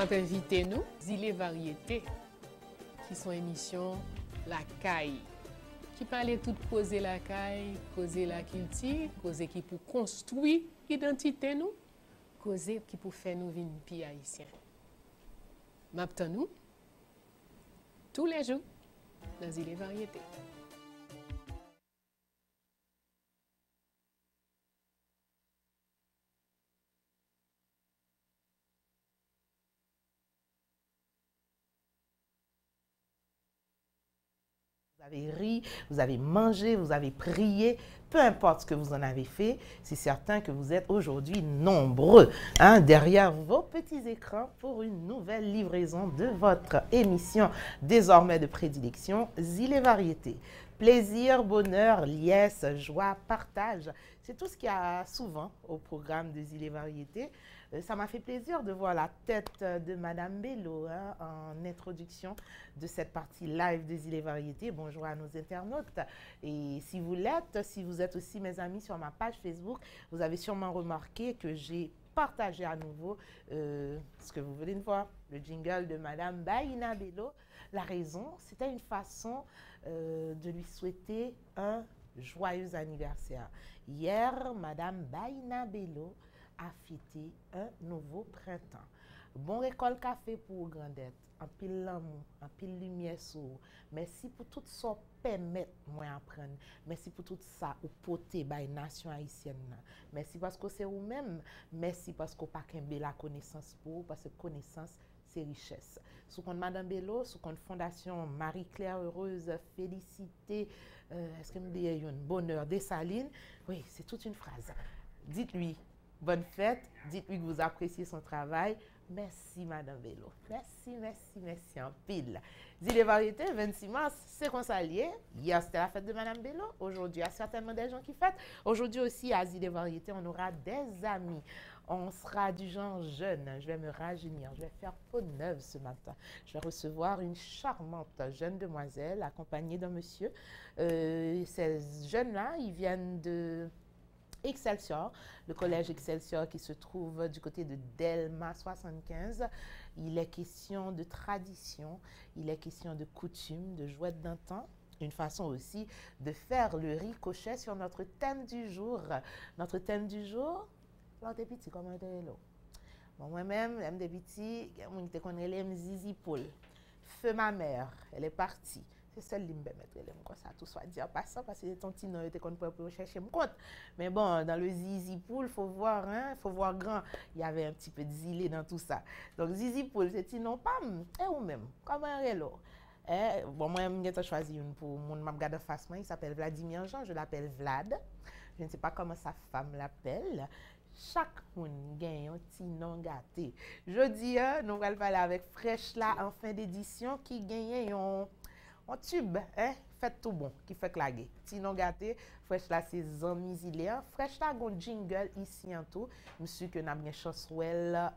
Invité nous, Zile Variété, qui sont émissions La Caille, qui parlait tout causer la caille, causer la culture, causer qui pour construire l'identité nous, causer qui pour faire nous vivre pays haïtien. M'attend nous tous les jours dans Zile Variété. Vous avez ri, vous avez mangé, vous avez prié, peu importe ce que vous en avez fait, c'est certain que vous êtes aujourd'hui nombreux derrière vos petits écrans pour une nouvelle livraison de votre émission désormais de prédilection, Zile Variété. Plaisir, bonheur, liesse, joie, partage, c'est tout ce qu'il y a souvent au programme de Zile Variété. Ça m'a fait plaisir de voir la tête de Madame Bello en introduction de cette partie live des Zile Variété. Bonjour à nos internautes. Et si vous l'êtes, si vous êtes aussi mes amis sur ma page Facebook, vous avez sûrement remarqué que j'ai partagé à nouveau ce que vous venez de voir, le jingle de Madame Baïna Bello. La raison, c'était une façon de lui souhaiter un joyeux anniversaire. Hier, Madame Baïna Bello a fêté un nouveau printemps. Bon récolte café pour Grandette, en pile l'amour, en pile lumière sur. Merci pour tout ça permettre moi apprendre. Merci pour tout ça ou porter by nation haïtienne. Merci parce que c'est vous-même. Merci parce que pas qu'un la connaissance pour parce que connaissance c'est richesse. Sous compte Madame Bello, sous compte Fondation Marie-Claire Heureuse, félicité, est-ce que me dit une bonheur Dessalines? Oui, c'est toute une phrase. Dites-lui bonne fête, dites-lui que vous appréciez son travail. Merci Madame Bello. Merci, merci, merci en pile. Zile Variété, 26 mars, c'est qu'on s'allie. Hier, c'était la fête de Madame Bello. Aujourd'hui, il y a certainement des gens qui fêtent. Aujourd'hui aussi, à Zile Variété, on aura des amis. On sera du genre jeune. Je vais me rajeunir. Je vais faire peau neuve ce matin. Je vais recevoir une charmante jeune demoiselle accompagnée d'un monsieur. Ces jeunes-là, ils viennent de Excelsior, le collège Excelsior qui se trouve du côté de Delma 75. Il est question de tradition, il est question de coutume, de jouets d'antan. Une façon aussi de faire le ricochet sur notre thème du jour. Notre thème du jour, l'autre petit, comment est-ce bon, moi-même, j'aime des petits, je connais Zizi Paul. Feu ma mère, elle est partie. C'est celle qui me permet de comme ça, tout soit dit en passant, parce que les tontines n'ont été qu'on peut chercher mon compte. Mais bon, dans le Zizi Poul, il faut voir, faut voir grand. Il y avait un petit peu de zilé dans tout ça. Donc, Zizi Poul, c'est non pas, et ou même, comme un rélo. Bon, moi, j'ai choisi une pour mon m'a face, il s'appelle Vladimir Jean, je l'appelle Vlad. Je ne sais pas comment sa femme l'appelle. Chaque monde gagne un petit nom gâté. Jeudi, nous allons parler avec Fresh là en fin d'édition qui gagne un tube, fait tout bon, qui fait claguer. Sinon gâté, Fresh là c'est Zami Zilea. Fresh là gon jingle ici en tout. Monsieur que n'a bien chance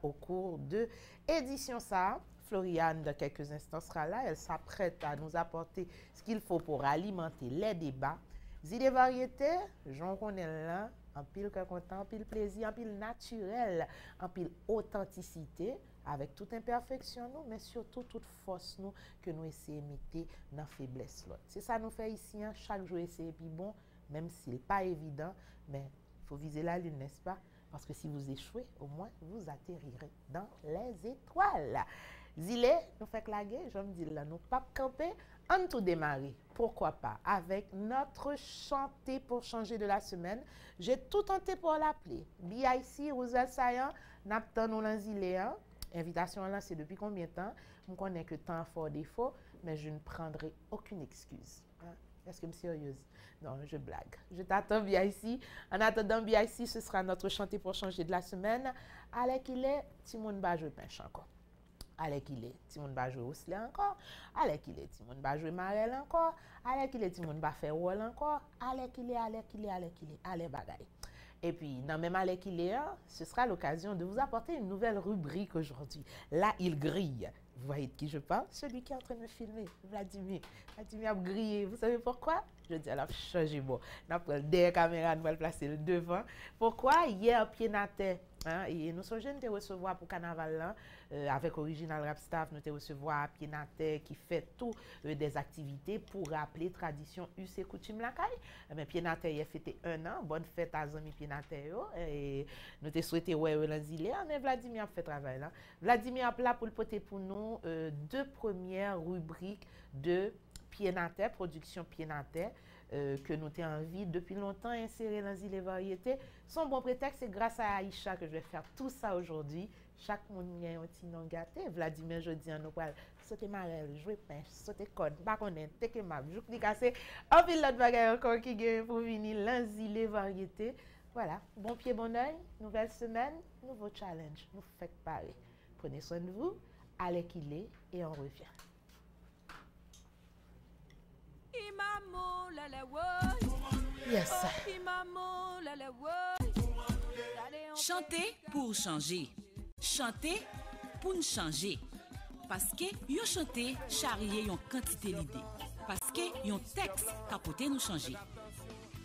au cours de édition ça. Floriane, de quelques instants, sera là. Elle s'apprête à nous apporter ce qu'il faut pour alimenter les débats. Zile Variété, j'en connais là, en pile content, en pile plaisir, en pile naturel, en pile authenticité, avec toute imperfection, nous, mais surtout toute force nous, que nous essayons de mettre dans la faiblesse. C'est ça nous fait ici, chaque jour essayer, puis bon, même si ce n'est pas évident, mais il faut viser la lune, n'est-ce pas? Parce que si vous échouez, au moins, vous atterrirez dans les étoiles. Zile, nous fait claguer, je me dis là, nous pas camper, on tout démarrer. Pourquoi pas? Avec notre chanté pour changer de la semaine. J'ai tout tenté pour l'appeler. BIC, Rosel Sayan, Napton ou Zile. Invitation à lancer depuis combien de temps? Je connais que temps fort défaut, mais je ne prendrai aucune excuse. Est-ce que je suis sérieuse? Non, je blague. Je t'attends BIC. En attendant BIC, ce sera notre chanté pour changer de la semaine. Allez qu'il est, Timon Bajou Pinche encore. Allez qu'il est, Timon Bajou Ousle encore. Allez qu'il est, Timon Bajou Marel encore. Allez qu'il est, Timon Bafé Wall encore. Allez qu'il est, allez bagaille. Et puis, dans même allée qu'il est, ce sera l'occasion de vous apporter une nouvelle rubrique aujourd'hui. Là, il grille. Vous voyez de qui je parle? Celui qui est en train de me filmer, Vladimir. Vladimir a grillé. Vous savez pourquoi? Je dis, alors, changez-moi. Nous prenons des caméras, nous allons placer le devant. Pourquoi? Hier, pied naté, Hein, et nous sommes jeunes de recevoir pour carnaval là, avec Original Rap Staff, nous te recevoir Pienate qui fait tout des activités pour rappeler tradition us et coutume la caille. Mais Pienate a fêté 1 an, bonne fête à Zami Pienate et nous te souhaité ouais dans zilé, mais Vladimir a fait travail là. Vladimir a là pour le porter pour nous 2 premières rubriques de Pienate, production Pienate, que nous avons envie depuis longtemps insérer dans les variétés. Son bon prétexte, c'est grâce à Aïcha que je vais faire tout ça aujourd'hui. Chaque monde a un petit nom gâté. Vladimir, je dis, nous allons sauter marelle, jouer pêche, sauter code, pas connaître, teke map, jouer ni casser. En pile l'autre bagaille encore qui gagne pour venir dans les variétés. Voilà, bon pied, bon oeil, nouvelle semaine, nouveau challenge. Nous faites pareil. Prenez soin de vous, allez qu'il est et on revient. Yes. Chanter pour changer. Chanter pour nous changer. Parce que yon chanter charrier yon quantité l'idée. Parce que yon texte capoter nous changer.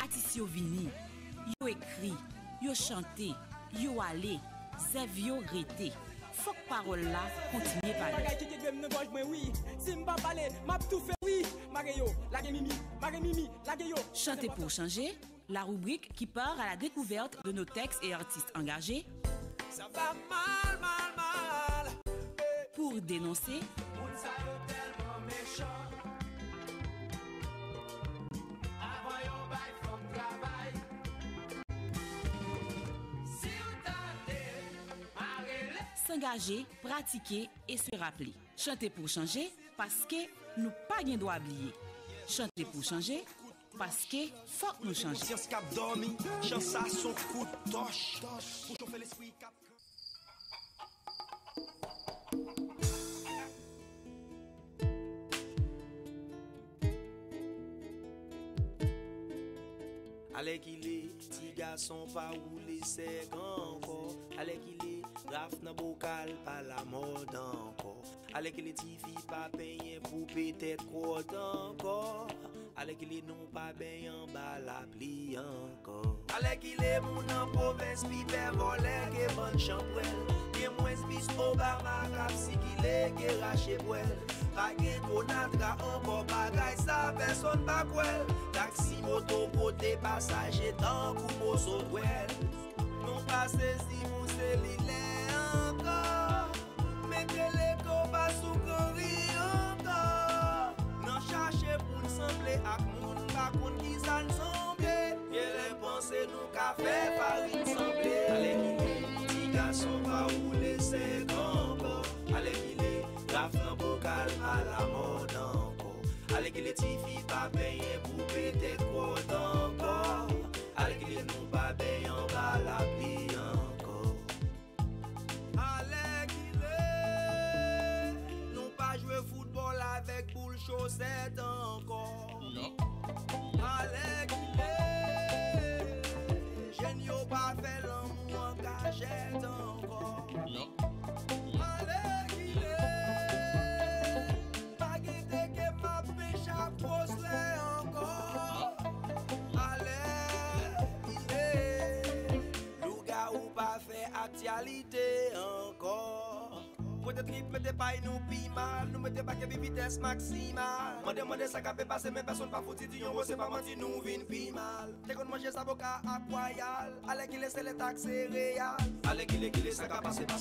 Artiste yo vini, yo écrit, yo chanter, yo aller, zèv yo rete. Faut que parole là continue parler. Chanter pour changer, la rubrique qui part à la découverte de nos textes et artistes engagés. Ça va mal, mal, mal. Pour dénoncer. S'engager, pratiquer et se rappeler. Chanter pour changer parce que nous pas bien doit oublier. Chanter pour changer parce que faut que nous changer. Allez qu'il est, petit garçon pas roulé sec encore. Allez qu'il est, raf nan bocal pas la mode encore. Allez qu'il est, petit fille pas payé pour peut-être quoi encore. Allez qu'il est, non pas bien en bas la pli encore. Allez qu'il est, mon en province, piper volé, que bonne chambrelle. Que moins bis au bar, ma cap si qu'il est, que rache poêle. Pas que konatra encore bagay, ça personne pas quel. Taxi, moto, côté passager, tant qu'on s'en douelle. Non pas saisi, mon cellulaire encore. Mettez les combats sous corri encore. Non cherchez pour nous sembler à moun, pas qu'on qui ça nous semble. Y'a les pensées, nous qu'a fait farine sembler. Allez, petit garçon, pas rouler, c'est encore. Allez, il est, raf nan bocal à la mode encore. Allez que les filles pas payé pour péter quoi encore. Allez que les nous pas payé en bas la pli encore. Allez qu'il est, nous pas jouer football avec boule chaussette encore. Non. Allez qu'il est, jeune yo pas fait l'amour en cachette encore. Non. Encore. Allez, il est Louga ou pas fait actualité encore. Côté trip, mettez pas nous pi mal. Nous mettez pas que vitesse maximale. Demandez ça qu'a fait passer, mais personne pas foutu du c'est pas menti, nous vin pi mal. T'es qu'on mange sa boca à royal. Allez qu'il est les taxes réal. Allez qu'il est ça qu'a passé, bien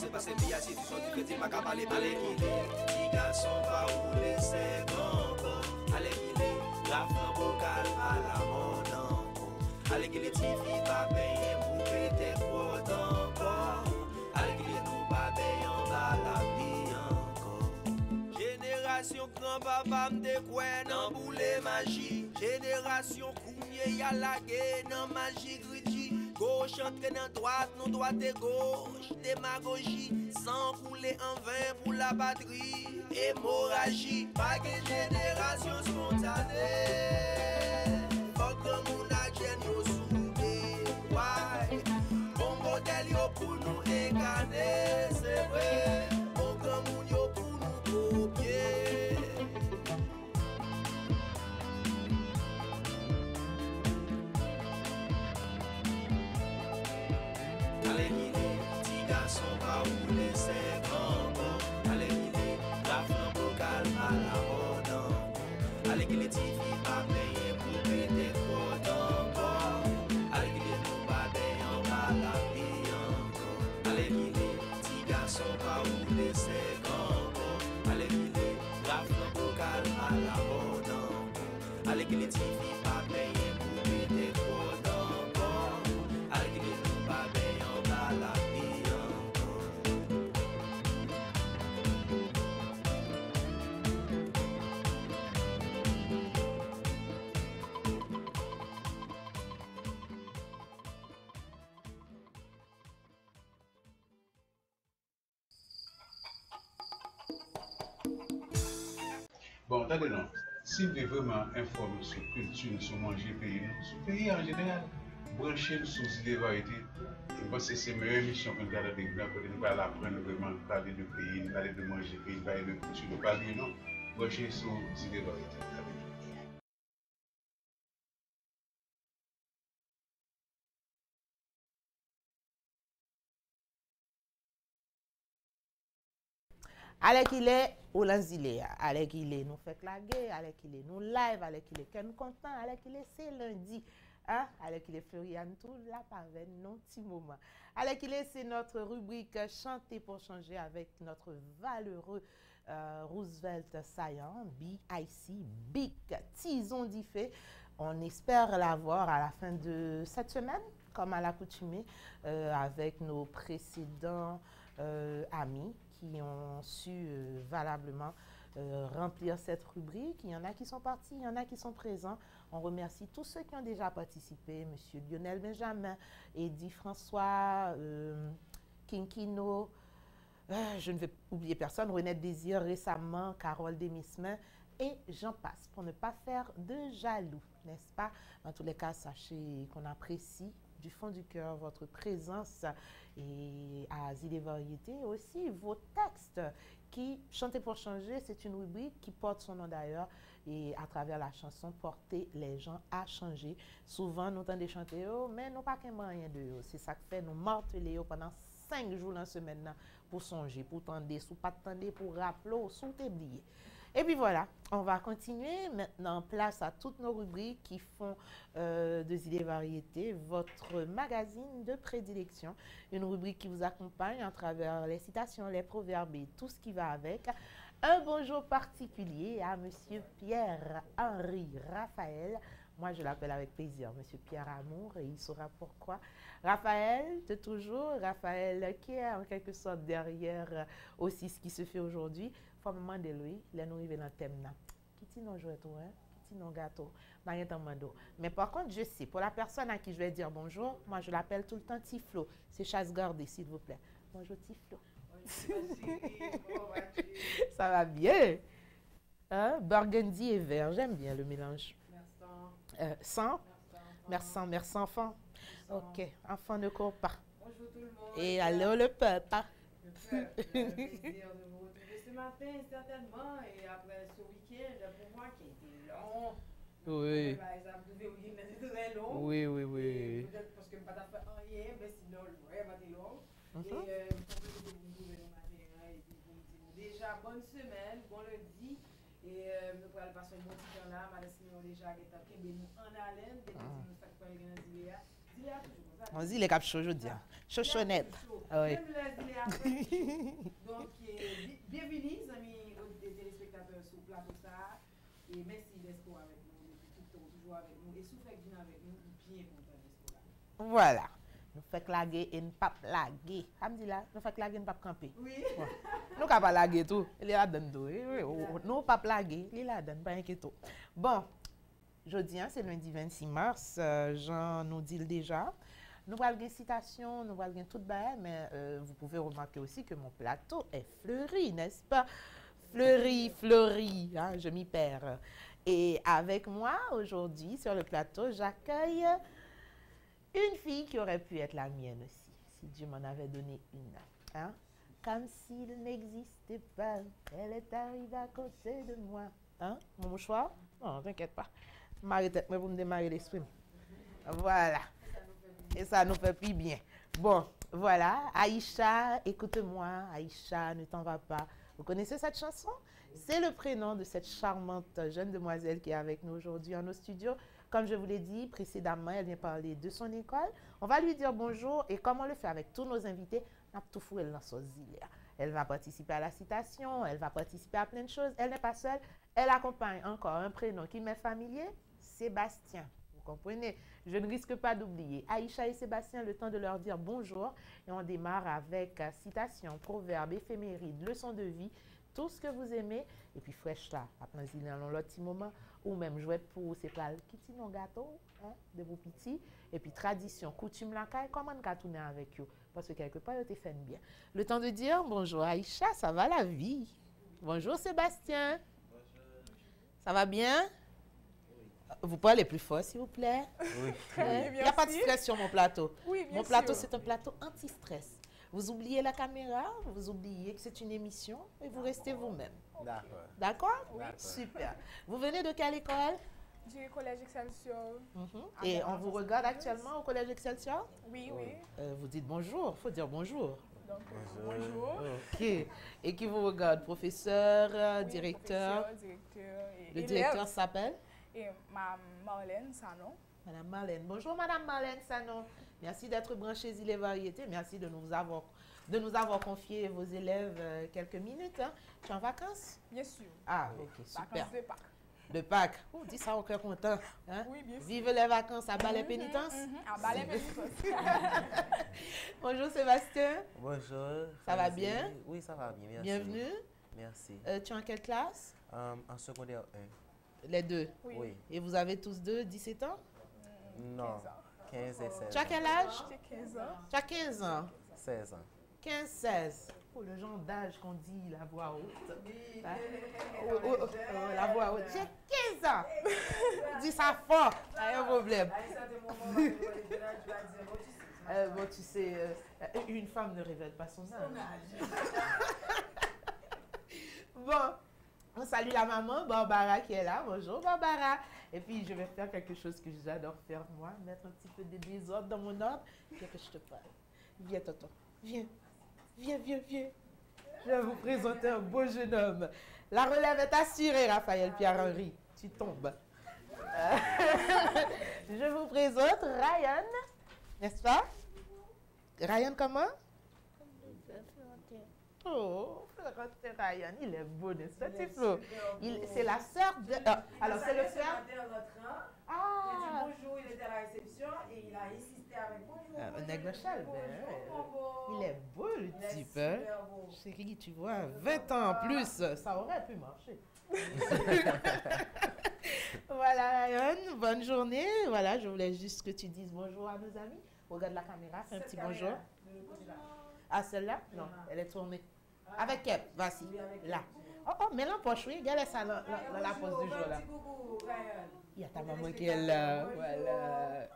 si tu sors du crédit, pas qu'à parler. Allez qu'il est, petit garçon pas rouler, c'est encore. Allez qu'il est, la fin bocal à la mode encore. Allez qu'il est, filles pas payé pour péter trop encore. Allez qu'il est, nous pas payé en bas la vie encore. Génération grand-papa m'de quoi nan boule magie. Génération kounye y'a la guerre nan magie griji. Gauche entre dans droite, non droite et gauche. Démagogie, sans couler en vain pour la batterie. Hémorragie, pas que génération spontanée. Faut que mon agent yo soudé. Ouais, bon modèle yo pour nous éganer, c'est vrai. Bon comme yo pour nous copier. Allez, que les tifi pas payer pour mettre trop d'encore. Avec que les nous pas payer en bas la vie encore. Bon, attendez, non. Si vous voulez vraiment informer sur la culture, sur manger pays, sur le pays en général, branchez sur les variétés. Je pense que c'est la meilleure émission que nous avons avec nous, pour nous apprendre vraiment à parler de pays, parler de manger pays, parler de culture, de parler, non. Branchez sur les variétés. Allez qu'il est, ou l'anzilé, allez qu'il est, nous fait claguer, allez qu'il est, nous live, allez qu'il est, que nous content, allez qu'il est, c'est lundi. Hein? Allez qu'il est, Floriane, tout là, par non petit moment. Allez qu'il est, c'est notre rubrique Chanter pour changer avec notre valeureux Roosevelt Saillant, BIC, Big Tison d'Ifé. On espère l'avoir à la fin de cette semaine, comme à l'accoutumée, avec nos précédents amis qui ont su valablement remplir cette rubrique. Il y en a qui sont partis, il y en a qui sont présents. On remercie tous ceux qui ont déjà participé, M. Lionel Benjamin, Eddy François, Kinkino, je ne vais oublier personne, Renette Désir récemment, Carole Demismin, et j'en passe, pour ne pas faire de jaloux, n'est-ce pas? En tous les cas, sachez qu'on apprécie du fond du cœur votre présence et à Asile et Variété, aussi vos textes qui, Chanter pour changer, c'est une rubrique qui porte son nom d'ailleurs et à travers la chanson, porter les gens à changer. Souvent, nous tendons chanter, mais nous pas qu'un rien de eux. C'est ça que fait nous marteler pendant 5 jours dans la semaine pour songer, pour tendre, sous pas tendre, pour rappeler, sous t'oublier. Et puis voilà, on va continuer maintenant, place à toutes nos rubriques qui font de Idées Variétés, votre magazine de prédilection. Une rubrique qui vous accompagne à travers les citations, les proverbes et tout ce qui va avec. Un bonjour particulier à Monsieur Pierre-Henri Raphaël. Moi, je l'appelle avec plaisir, Monsieur Pierre Amour, et il saura pourquoi. Raphaël, de toujours, Raphaël qui est en quelque sorte derrière aussi ce qui se fait aujourd'hui. Faut me demander lui, là nous arrivons dans le thème là. Qui t'y non jouet tout, hein? Qui t'y non gâteau? Mais par contre, je sais, pour la personne à qui je vais dire bonjour, moi je l'appelle tout le temps Tiflo. C'est chasse gardée, s'il vous plaît. Bonjour Tiflo. Ça va bien? Hein? Burgundy et vert, j'aime bien le mélange. Sans? Merci, merci enfant. Ok, enfant ne court pas. Bonjour tout le monde. Et alors le peuple. Le peuple, plaisir de vous retrouver ce matin certainement et après ce week-end pour moi qui a été long. Oui. Par exemple, le week-end était très long. Oui, oui, oui. Peut-être parce que je n'ai pas fait rien, mais sinon le vraiment était long. Et pour que vous me trouvez le matin et puis vous me dites déjà bonne semaine, bon lundi. Et nous pourrons passer un bon petit temps là, madame Simon déjà qui est en haleine, depuis que nous faisons quoi les Ziléa. Ziléa toujours comme ça. On dit les cap chaud aujourd'hui. Chauchonnette. Oui. Même les Ziléa après. Donc, bienvenue, amis des téléspectateurs sur le plateau ça. Et merci d'être avec nous depuis tout le temps, toujours avec nous. Et si vous faites venir avec nous, bien content d'être là. Voilà. Nous faisons claguer et nous pas laguer. Alhamdulillah, nous faisons claguer et nous pas camper. Oui. Ouais. Nous ne pouvons pas laguer tout. Il est là dedans. Nous ne pas laguer. Il est là dedans. Pas inquiétant. Bon, jeudi, c'est lundi 26 mars. Jean nous dit déjà. Nous allons une citation, nous allons tout bas, mais vous pouvez remarquer aussi que mon plateau est fleuri, n'est-ce pas? Fleuri, hein, je m'y perds. Et avec moi aujourd'hui sur le plateau, j'accueille une fille qui aurait pu être la mienne aussi, si Dieu m'en avait donné une. Hein? Comme s'il n'existait pas, elle est arrivée à côté de moi. Hein? Mon mouchoir? Non, t'inquiète pas. M'arrête, moi pour me démarrer l'esprit. Voilà. Et ça nous fait plus bien. Bon, voilà. Aïcha, écoute-moi. Aïcha, ne t'en va pas. Vous connaissez cette chanson? C'est le prénom de cette charmante jeune demoiselle qui est avec nous aujourd'hui en nos studios. Comme je vous l'ai dit précédemment, elle vient parler de son école. On va lui dire bonjour et comme on le fait avec tous nos invités, on a tout fou elle dans son zile. Elle va participer à la citation, elle va participer à plein de choses. Elle n'est pas seule, elle accompagne encore un prénom qui m'est familier, Sébastien. Vous comprenez? Je ne risque pas d'oublier. Aïcha et Sébastien, le temps de leur dire bonjour. Et on démarre avec citation, proverbe, éphéméride, leçon de vie, tout ce que vous aimez. Et puis fraîche là, après il y a un petit moment, ou même jouet pour ces plats qui tiennent un gâteau, hein, de vos petits. Et puis tradition, coutume la caille, comment on tourner avec eux? Parce que quelque part, ils te fait bien. Le temps de dire bonjour Aïcha, ça va la vie? Bonjour Sébastien. Ça va bien? Vous pouvez aller plus fort, s'il vous plaît? Oui. Il n'y a pas de stress sur mon plateau. Oui, bien Mon plateau, sûr. c'est un plateau anti-stress. Vous oubliez la caméra, vous oubliez que c'est une émission et vous restez vous-même. D'accord. D'accord? Oui. Super. Vous venez de quelle école? Du collège Excelsior. Et on vous regarde actuellement au collège Excelsior? Oui, oui. Vous dites bonjour, il faut dire bonjour. Donc, bonjour. Ok. Et qui vous regarde? Professeur, Oui, directeur? professeur, directeur et Le élève. directeur s'appelle? Et ma Marlène Sanon. Madame Marlène. Bonjour Madame Marlène Sanon. Merci d'être branchée Îles et Variétés. Merci de nous avoir confié vos élèves quelques minutes. Hein. Tu es en vacances? Bien sûr. Ah, ok, super. Vacances de Pâques. De Pâques. Oh, dis ça au cœur content. Hein? Oui, bien sûr. Vive les vacances à Balai Pénitence. À Balai Pénitence. Bonjour Sébastien. Bonjour. Ça va Merci. bien? Oui, ça va bien, merci. Bienvenue. Merci. Tu es en quelle classe? En secondaire 1. Les deux. Oui. Et vous avez tous deux 17 ans? Non. 15 et 16. Tu as quel âge? J'ai 15 ans. Tu as 15 ans. 16 ans. 15-16. Oh, le genre d'âge qu'on dit la voix haute. Hein? La voix haute. J'ai 15 ans. Dis ça fort. Pas un problème. Bon, tu sais, une femme ne révèle pas son âge. Bon, on salue la maman, Barbara, qui est là. Bonjour, Barbara. Et puis, je vais faire quelque chose que j'adore faire, moi. Mettre un petit peu de désordre dans mon ordre. Viens que je te parle. Viens, tonton. Viens. Viens, viens, viens. Je vais vous présenter un beau jeune homme. La relève est assurée, Raphaël Pierre-Henri. Tu tombes. Je vous présente Ryan. N'est-ce pas? Ryan comment? Oh, Ryan, il est beau, n'est-ce pas, petit Flo? C'est la sœur de... alors, c'est le frère... Ah! Bonjour, il était à la réception et il a insisté avec bonjour. Un aigle chal, il est beau, le type. super Hein? beau. Chérie, tu vois, 20 ans en plus, ça aurait pu marcher. Voilà, Ryan, bonne journée. Voilà, je voulais juste que tu dises bonjour à nos amis. Regarde la caméra, fais un petit bonjour. Ah, celle-là? Non, elle est tournée. Avec elle, voici, là. Oh, mais l'empoche, oui, regarde ça dans la pose du jour, là. Il y a ta maman qui est là, voilà.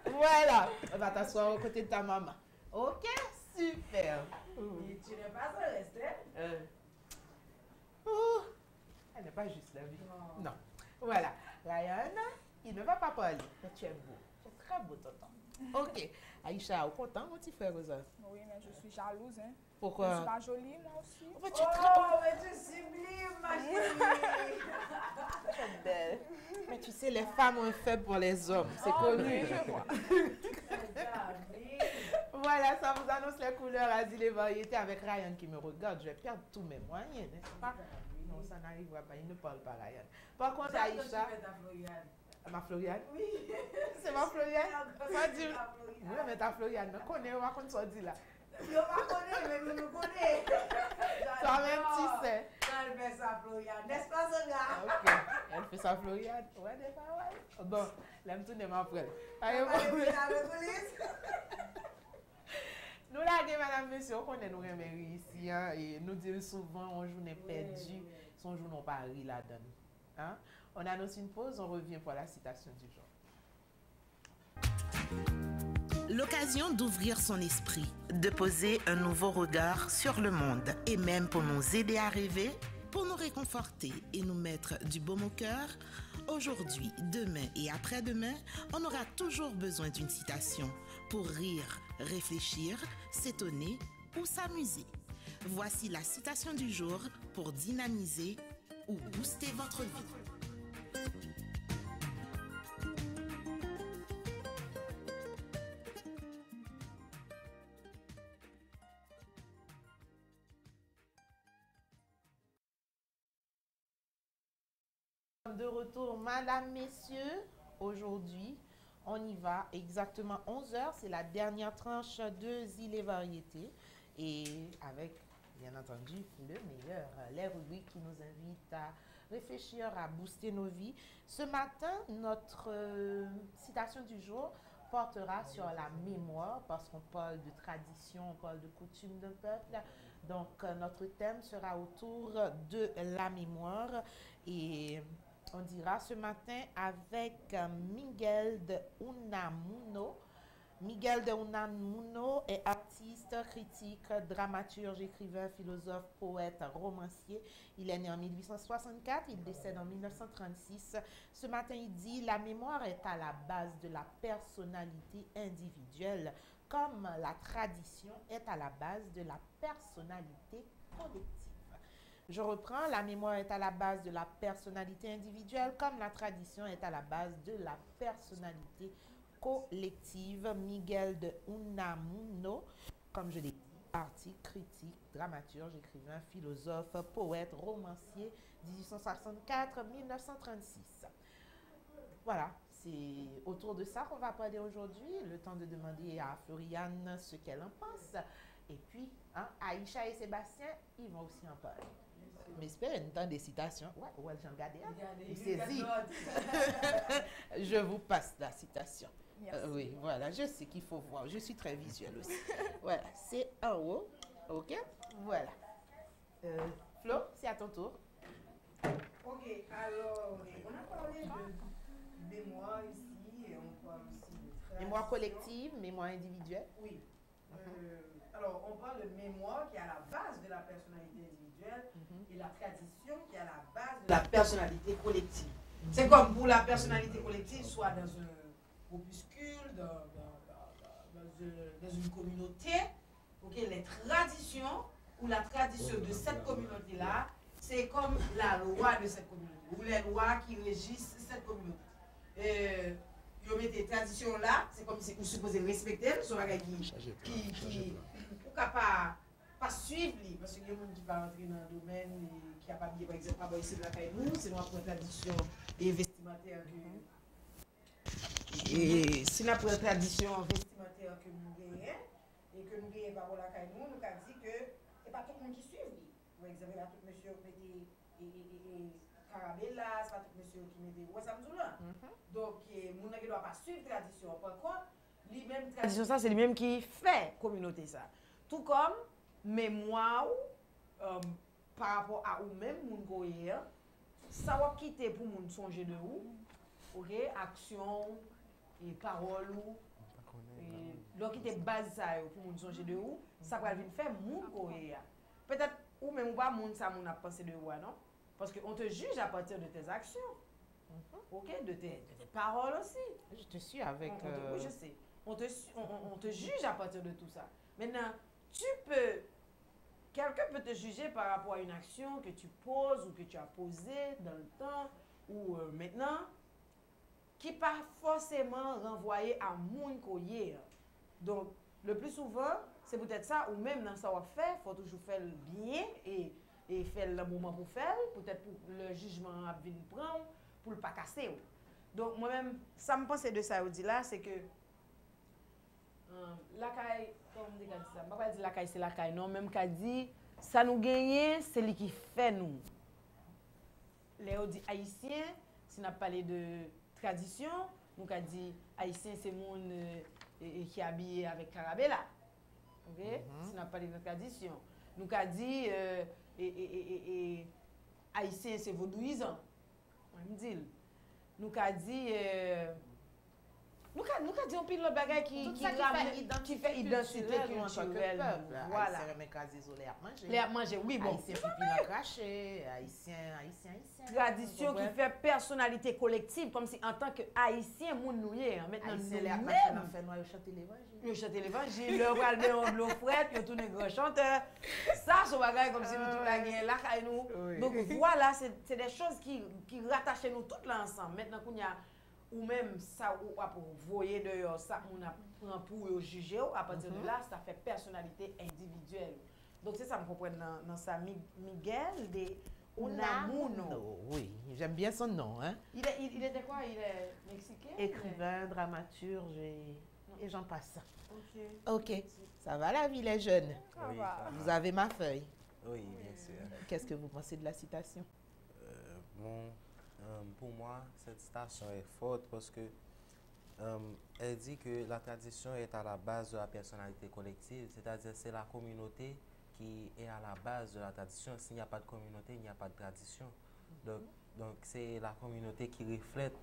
Voilà, on va t'asseoir aux côtés de ta maman. Ok, super. Tu n'es pas en reste, Elle n'est pas juste la vie. Non. Voilà. Ryan, il ne va pas parler. Mais tu es beau. Tu es très beau, tonton. Ok. Aïcha, au content, mon petit frère Rosa? Oui, mais je suis jalouse, hein. Pourquoi? Je suis pas jolie, moi aussi. Oh, mais tu es très mais tu sublimes, ma chérie. très belle. Mais tu sais, les femmes ont un faible pour les hommes. C'est connu. Oui, je vois. Voilà, ça vous annonce les couleurs Asile et Variétés avec Ryan qui me regarde. Je vais perdre tous mes moyens, n'est-ce pas? Non, ça n'arrivera pas. Il ne parle pas, Ryan. Par contre, Aïcha... Ma Floriane? Oui. C'est ma Floriane? Pas du... Oui, mais ta Floriane, me connaît, on va qu'on soit dit là. Je ne connais, mais je me connais. Toi-même, tu sais. Elle fait sa Floriane. N'est-ce pas, ce gars? Ok. Elle fait sa Floriane. Ouais, n'est pas ouais. Bon, l'aime tout n'est pas prêt. Allez, nous, là, madame, monsieur, on connaît nos remèdes ici. Hein, et nous disons souvent, on journée perdue, son jour non pas ri la donne. Hein? On annonce une pause, on revient pour la citation du jour. L'occasion d'ouvrir son esprit, De poser un nouveau regard sur le monde. et même pour nous aider à rêver, pour nous réconforter et nous mettre du baume au cœur, aujourd'hui, demain et après-demain, on aura toujours besoin d'une citation pour rire, réfléchir, s'étonner ou s'amuser. Voici la citation du jour pour dynamiser ou booster votre vie. De retour, madame, messieurs, aujourd'hui, on y va exactement 11h, c'est la dernière tranche de Îles et Variétés et avec, bien entendu, le meilleur, les rubriques qui nous invitent à réfléchir, à booster nos vies. Ce matin, notre citation du jour portera sur la mémoire parce qu'on parle de tradition, on parle de coutume d'un peuple. Donc, notre thème sera autour de la mémoire et on dira ce matin avec Miguel de Unamuno. Miguel de Unamuno est artiste, critique, dramaturge, écrivain, philosophe, poète, romancier. Il est né en 1864, il décède en 1936. Ce matin, il dit « La mémoire est à la base de la personnalité individuelle, comme la tradition est à la base de la personnalité collective. » Je reprends, la mémoire est à la base de la personnalité individuelle, comme la tradition est à la base de la personnalité collective. Miguel de Unamuno, comme je l'ai dit, artiste, critique, dramaturge, écrivain, philosophe, poète, romancier, 1864-1936. Voilà, c'est autour de ça qu'on va parler aujourd'hui. Le temps de demander à Floriane ce qu'elle en pense. Et puis, Aïcha et Sébastien, ils vont aussi en parler. Mais j'espère une temps des citations. Ouais, j'en regardais. Il saisit. Je vous passe la citation. Oui, voilà, je sais qu'il faut voir. Je suis très visuelle aussi. Voilà, c'est en haut. OK? Voilà. Flo, c'est à ton tour. Ok, alors, on a parlé de mémoire ici et on parle aussi de tradition. Mémoire collective, mémoire individuelle. Oui. Alors, on parle de mémoire qui est à la base de la personnalité individuelle et la tradition qui est à la base de la personnalité collective. C'est comme pour la personnalité collective, soit dans un groupuscule, dans une communauté, les traditions ou la tradition de cette communauté-là, c'est comme la loi de cette communauté, ou les lois qui régissent cette communauté. Vous mettez des traditions là, c'est comme si vous supposez respecter, ce bagage qui ou pas suivre, parce qu'il y a des gens qui vont entrer dans le domaine et qui n'a pas bien, par exemple, pas ici de la caille nous, c'est notre tradition et vestimentaire et si la tradition vestimentaire que nous gagnons et que nous gagnons par la caille nous avons dit que c'est pas tout le monde qui suit. Par exemple, là, tout monsieur met carabella, c'est pas tout monsieur qui met des wasamzoula. Donc, mon ne doit pas suivre la tradition. Par contre, les mêmes traditions, ça, c'est les mêmes qui fait communauté ça. Tout comme mémoire par rapport à vous-même, mon goyer, ça va quitter pour mon songer de vous, ok, action et parole ou donc quitter base ça pour mon songer de vous, ça va venir faire mon goyer. Peut-être ou même pas mon ça mon a pensé de vous non, parce que on te juge à partir de tes actions. Ok, de tes paroles aussi. Je te suis avec. Oui, je sais. On te juge à partir de tout ça. Maintenant, quelqu'un peut te juger par rapport à une action que tu poses ou que tu as posée dans le temps ou maintenant, qui pas forcément renvoyé à mon coyer. Donc, le plus souvent, c'est peut-être ça, ou même dans ça, il faut toujours faire le bien et faire le moment pour faire, peut-être pour le jugement à venir prendre, pour ne pas casser. Donc, moi-même, ça me pense de ça, là, c'est que la caille, comme on dit ça, je ne vais pas dire la caille, c'est la caille, non, même qu'elle dit, ça nous gagne, c'est lui qui fait nous. Léo dit haïtien, si on a parlé de tradition, nous avons dit haïtien, c'est le monde qui est habillé avec carabella. Ok? Si on a parlé de tradition. Nous avons dit haïtien, c'est vaudouisant. On dit. Nous avons dit. Nous avons dit un pile de bagages qui fait identité culturelle. Voilà. Les à manger, oui, bon. Haïtien pipi craché, haïtien. Tradition qui fait personnalité collective, comme si en tant que haïtien, moun nouye. Maintenant, haïtien, les à fait noir, chanter l'évangile. Ils chantent l'évangile, le roi de l'eau frette, ils tournent grand chanteur. Ça, c'est un bagage comme si nous tout la guerre là, nous. Donc voilà, c'est des choses qui rattachent nous toutes là ensemble. Maintenant, qu'on y a ou même ça ou pour voyer dehors ça on apprend pour juger à partir de là ça fait personnalité individuelle. Donc c'est ça me comprendre dans ça Miguel de Unamuno. Oui, j'aime bien son nom. Hein? Il était quoi? Il est mexicain? Écrivain, dramaturge et j'en passe. Ok. Ok, ça va la vie les jeunes. Oui, Vous avez ma feuille. Oui, bien sûr. Qu'est-ce que vous pensez de la citation? Bon, pour moi, cette citation est forte parce que elle dit que la tradition est à la base de la personnalité collective, c'est-à-dire c'est la communauté qui est à la base de la tradition. S'il n'y a pas de communauté, il n'y a pas de tradition. Donc c'est la communauté qui reflète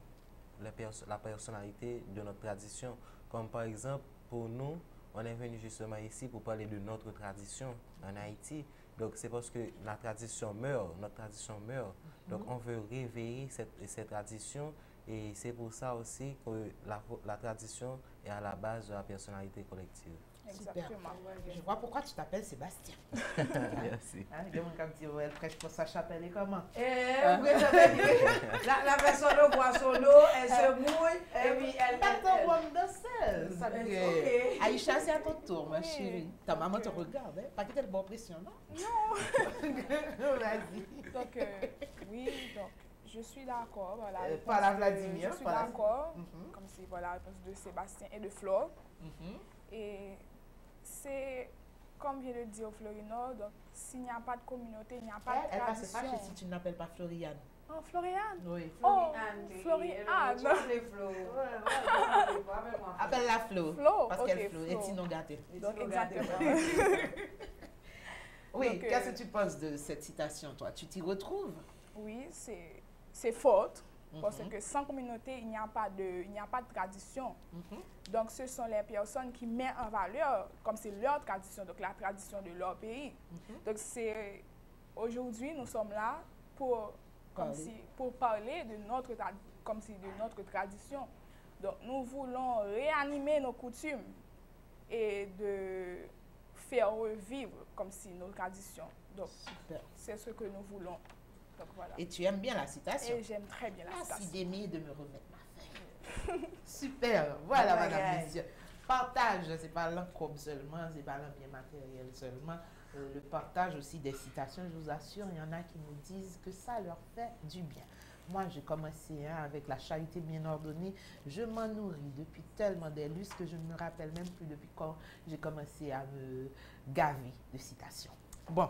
la personnalité de notre tradition. Comme par exemple, pour nous, on est venu justement ici pour parler de notre tradition en Haïti. Donc c'est parce que la tradition meurt, notre tradition meurt. Donc on veut réveiller cette tradition et c'est pour ça aussi que la tradition est à la base de la personnalité collective. Exactement. Je vois pourquoi tu t'appelles Sébastien. Merci. Hein, il y a quelqu'un qui dit, ouais, elle prêche pour sa chapelle et comment? La personne boit son eau, elle se mouille, et puis elle... Attends, one de sel. Ça Ok. fait... Aïcha, c'est à ton tour, ma chérie. Ta maman te regarde, hein? Pas quitter le bon pression, non? Non. Vas-y. Donc, oui, donc, je suis d'accord. Voilà, Pas la Vladimir. je suis pas la- d'accord, Mhm. comme c'est voilà, la réponse de Sébastien et de Flore. Mhm. Et c'est, comme vient de dire Florino, donc s'il n'y a pas de communauté, il n'y a pas de Elle va se tradition. fâcher si tu ne l'appelles pas Floriane. Oh, Floriane? Oui. Oh, Floriane. Floriane. Les flots. Appelle-la Flo. Flo, Parce ok, qu'elle Flo. Et Flo. sinon gâté. Donc, exactement. Oui, Donc, qu'est-ce que tu penses de cette citation, toi? Tu t'y retrouves? Oui, c'est faute. Parce Mhm. que sans communauté, il n'y a pas de tradition. Mhm. Donc, ce sont les personnes qui mettent en valeur, comme c'est leur tradition, donc la tradition de leur pays. Mhm. Donc, aujourd'hui, nous sommes là pour parler de notre tradition. Donc, nous voulons réanimer nos coutumes et de faire revivre comme si nos traditions. Donc, Super. c'est ce que nous voulons. Donc, voilà. Et tu aimes bien la citation? Et j'aime très bien la Merci citation. d'aimer de me remettre ma feuille. Super. Voilà, Oh my madame, God. messieurs. Partage, c'est pas l'encombre seulement, c'est pas le bien matériel seulement. Le partage aussi des citations, je vous assure, il y en a qui nous disent que ça leur fait du bien. Moi, j'ai commencé avec la charité bien ordonnée. Je m'en nourris depuis tellement des lustres que je ne me rappelle même plus depuis quand j'ai commencé à me gaver de citations. Bon.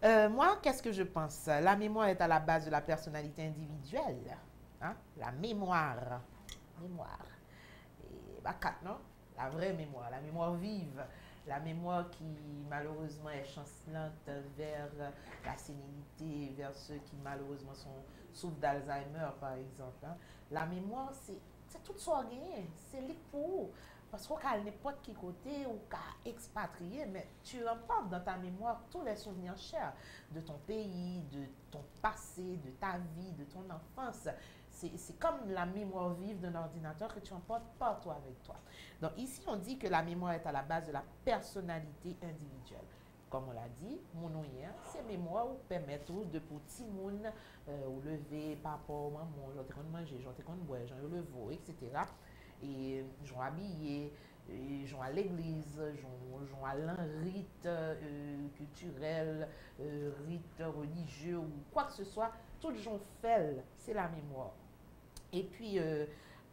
Moi, qu'est-ce que je pense? La mémoire est à la base de la personnalité individuelle. Hein? La mémoire. Mémoire. Et bah, 4, non? La vraie mémoire, la mémoire vive. La mémoire qui, malheureusement, est chancelante vers la sénilité, vers ceux qui, malheureusement, souffrent d'Alzheimer, par exemple. Hein? La mémoire, c'est tout ça gagné. C'est pour. Parce qu'à n'importe qui côté ou qu'à expatrier, mais tu emportes dans ta mémoire tous les souvenirs chers de ton pays, de ton passé, de ta vie, de ton enfance. C'est comme la mémoire vive d'un ordinateur que tu emportes partout avec toi. Donc ici, on dit que la mémoire est à la base de la personnalité individuelle. Comme on l'a dit, mon nom hier, c'est mémoire ou permettre de petit monde ou lever papa, maman, j'en ai manger, j'en ai boire, j'en ai le veau, etc. Et j'en habillé, j'en à l'église, j'en à l'un rite culturel, rite religieux ou quoi que ce soit, tout j'en fait, c'est la mémoire. Et puis,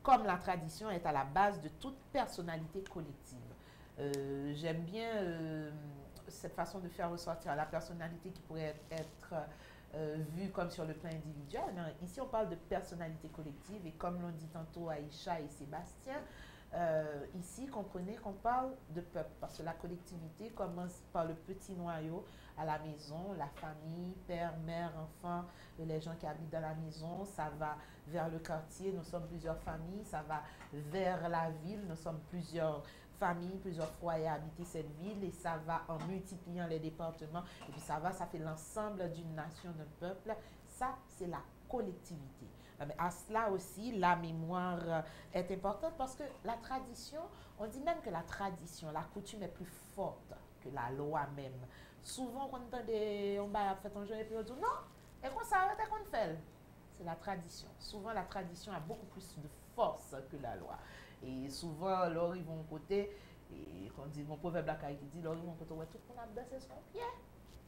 comme la tradition est à la base de toute personnalité collective, j'aime bien cette façon de faire ressortir la personnalité qui pourrait être vue comme sur le plan individuel. Mais ici, on parle de personnalité collective et comme l'ont dit tantôt Aïcha et Sébastien, ici, comprenez qu'on parle de peuple parce que la collectivité commence par le petit noyau à la maison, la famille, père, mère, enfant, les gens qui habitent dans la maison, ça va vers le quartier, nous sommes plusieurs familles, ça va vers la ville, nous sommes plusieurs familles, plusieurs foyers à habiter cette ville et ça va en multipliant les départements et puis ça fait l'ensemble d'une nation, d'un peuple. Ça, c'est la collectivité. Mais à cela aussi, la mémoire est importante parce que la tradition, on dit même que la tradition, la coutume est plus forte que la loi même. Souvent, quand on va faire un jeu et puis on dit non, et quoi ça, t'es qu'on fait? C'est la tradition. Souvent, la tradition a beaucoup plus de force que la loi. Et souvent, alors, ils vont côté, et quand on dit mon proverbe la qui dit, alors, ils vont côté, ouais, tout le monde a dansé son pied.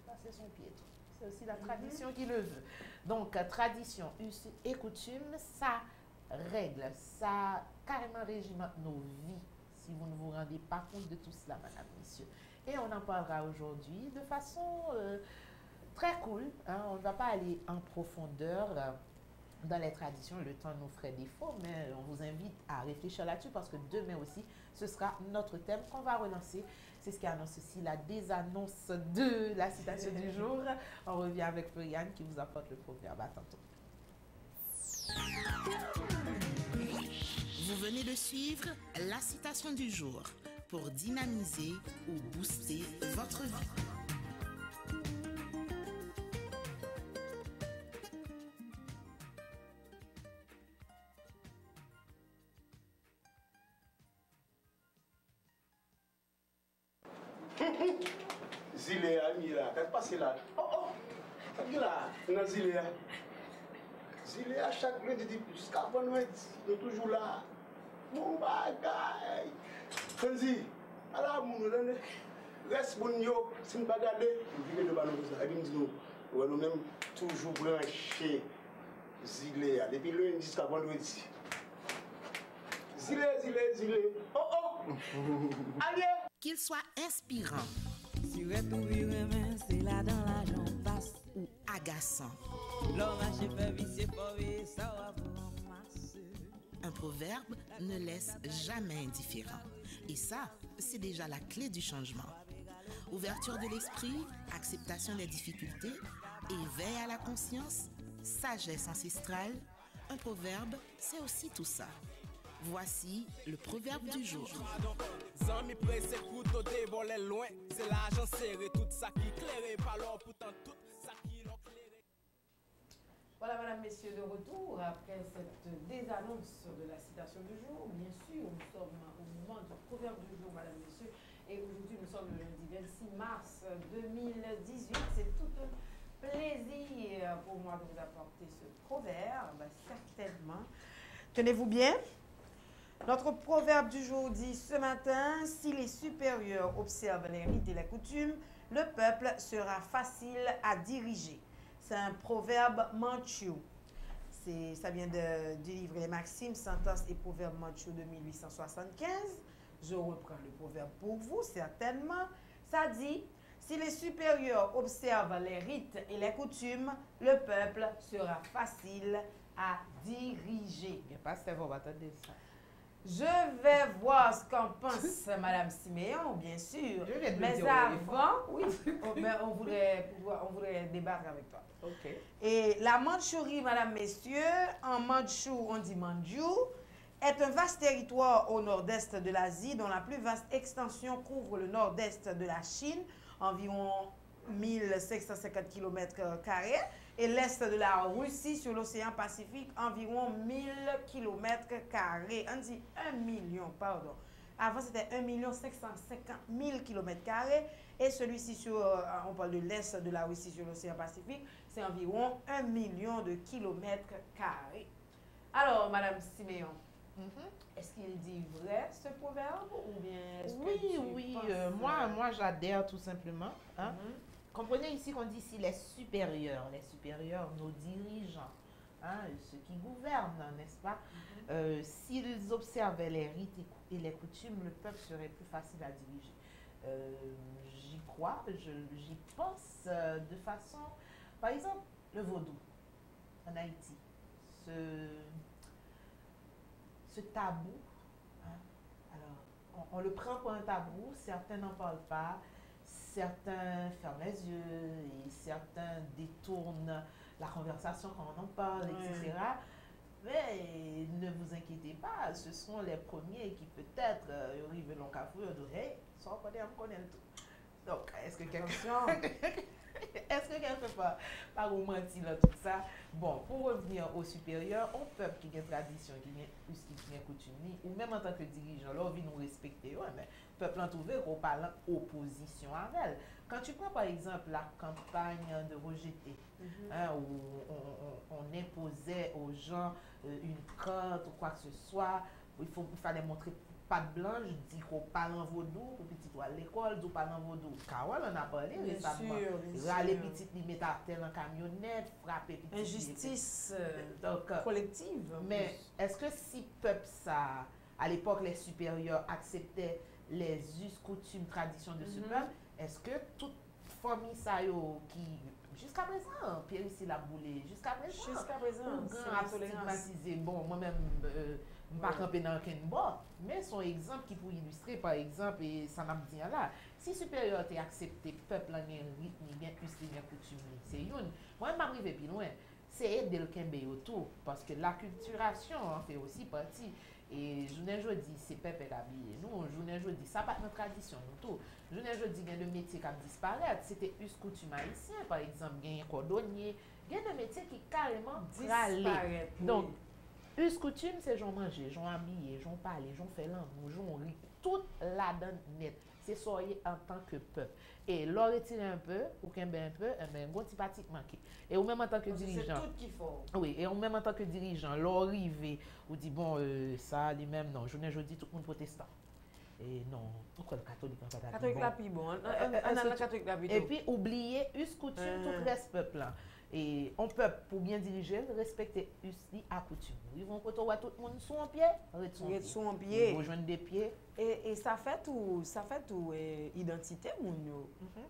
Danser son pied, tout. c'est aussi la tradition qui le veut. Donc, tradition, us et coutume, ça règle, ça carrément régimente nos vies, si vous ne vous rendez pas compte de tout cela, madame, messieurs. Et on en parlera aujourd'hui de façon très cool. Hein? On ne va pas aller en profondeur dans les traditions, le temps nous ferait défaut, mais on vous invite à réfléchir là-dessus parce que demain aussi, ce sera notre thème qu'on va relancer. C'est ce qui annonce aussi la désannonce de la citation du jour. On revient avec Floriane qui vous apporte le proverbe. À tantôt. Vous venez de suivre la citation du jour pour dynamiser ou booster votre vie. Zilea, Mira, qu'est-ce qui passe là? Oh, là, non, Zilea. Zilea, chaque lundi, jusqu'à vendredi, il est toujours là. Bon bagaille. Fanzi, alors, reste bon yo, si nous ne pas garder, nous vivons de ballon ça. Et puis nous même toujours branchés Zilea, depuis lundi jusqu'à vendredi. Zilea. Oh, allez! Qu'il soit inspirant ou agaçant, un proverbe ne laisse jamais indifférent. Et ça, c'est déjà la clé du changement. Ouverture de l'esprit, acceptation des difficultés, éveil à la conscience, sagesse ancestrale. Un proverbe, c'est aussi tout ça. Voici le proverbe du jour. Voilà, madame, messieurs, de retour après cette désannonce de la citation du jour. Bien sûr, nous sommes au moment du proverbe du jour, madame, messieurs. Et aujourd'hui, nous sommes le lundi 26 mars 2018. C'est tout un plaisir pour moi de vous apporter ce proverbe, certainement. Tenez-vous bien. Notre proverbe du jour dit ce matin, si les supérieurs observent les rites et les coutumes, le peuple sera facile à diriger. C'est un proverbe mandchou. Ça vient du livre Les Maximes, Sentences et Proverbes mandchous de 1875. Je reprends le proverbe pour vous, certainement. Ça dit, si les supérieurs observent les rites et les coutumes, le peuple sera facile à diriger. Bien, pasteur, on va attendre ça. Je vais voir ce qu'en pense Madame Siméon, bien sûr. Mais avant, oui, on voudrait débattre avec toi. Ok. Et la Mandchourie, Madame, Messieurs, en mandchou, on dit mandjou, est un vaste territoire au nord-est de l'Asie dont la plus vaste extension couvre le nord-est de la Chine, environ 1550 km², et l'est de la Russie sur l'océan Pacifique, environ 1000 km². On dit 1 million, pardon. Avant, c'était 1 550 000 km². Et celui-ci, on parle de l'est de la Russie sur l'océan Pacifique, c'est environ 1 million de km². Alors, Madame Siméon, est-ce qu'il dit vrai ce proverbe ou bien est-ce que moi j'adhère tout simplement. Hein? Comprenez ici qu'on dit ici les supérieurs, nos dirigeants, hein, ceux qui gouvernent, n'est-ce pas? S'ils observaient les rites et les coutumes, le peuple serait plus facile à diriger. J'y crois, j'y pense de façon... Par exemple, le vaudou en Haïti, ce tabou, hein, alors on le prend pour un tabou, certains n'en parlent pas, certains ferment les yeux et certains détournent la conversation quand on en parle, etc. Mais ne vous inquiétez pas, ce sont les premiers qui peut-être arrivent dans le café et disent hey, ça on connaît tout. Donc, est-ce que quelqu'un pas romantique dans tout ça? Bon, pour revenir au supérieur, on peuple qui a une tradition, qui a une coutume, ou même en tant que dirigeant, là, on vient nous respecter, ouais, mais peuple en trouver qu'on parle en opposition avec elle. Quand tu prends par exemple la campagne de rejeter, hein, où on imposait aux gens une carte ou quoi que ce soit, il fallait montrer pâte blanche, dit qu'on parle en vaudou, ou petit à l'école, ou parle en vaudou. Carole en a parlé récemment. Râler petit, li mettre à terre en camionnette, frapper petit. Injustice Donc, collective. Mais est-ce que si peuple ça, à l'époque les supérieurs acceptaient les us, coutumes, traditions de ce peuple, est-ce que toute famille ça yo qui jusqu'à présent, Pierre ici l'a boulé, jusqu'à présent, c'est la tolérance. Bon, moi-même, je ne vais pas camper dans aucun bord, mais son exemple qui pour illustrer, par exemple, et ça m'a dit là, si supérieur t'est accepté, peuple en un rythme, bien plus, bien coutume, c'est une. Moi, je m'arrive plus loin, c'est aider le Kembe autour, parce que l'acculturation en fait aussi partie. Et journée jeudi, c'est peuple qui habillé. Nous, journée jeudi, ça pas notre tradition, nous tout. Journée jeudi, il y a le métier qui a disparu. C'était us coutume haïtien, par exemple, il y a un cordonnier. Il y a des métiers qui carrément disparaissent. Donc, us coutume, c'est j'en manger, j'en habiller, j'en parler, j'en faire l'amour, j'en rire. Tout là-dedans net. C'est soyez en tant que peuple. Et leur retirer un peu, ou qu'un un peu, un gros petit pratique manqué. Et ou même en tant que dirigeant. C'est tout qu'il faut. Oui, et ou même en tant que dirigeant, leur arrivé, ou dit bon, ça, lui-même, non, je dis tout le monde protestant. Et non, pourquoi le catholique n'a pas Catholique la plus bon. On a catholique la plus. Et puis, oublier, us coutume, tout reste peuple là. Et on peut, pour bien diriger, respecter usli à coutume. Ils vont quand on voit tout le monde sous un pied, retourner sous un pied, rejoindre des pieds. Et ça fait tout identité moun.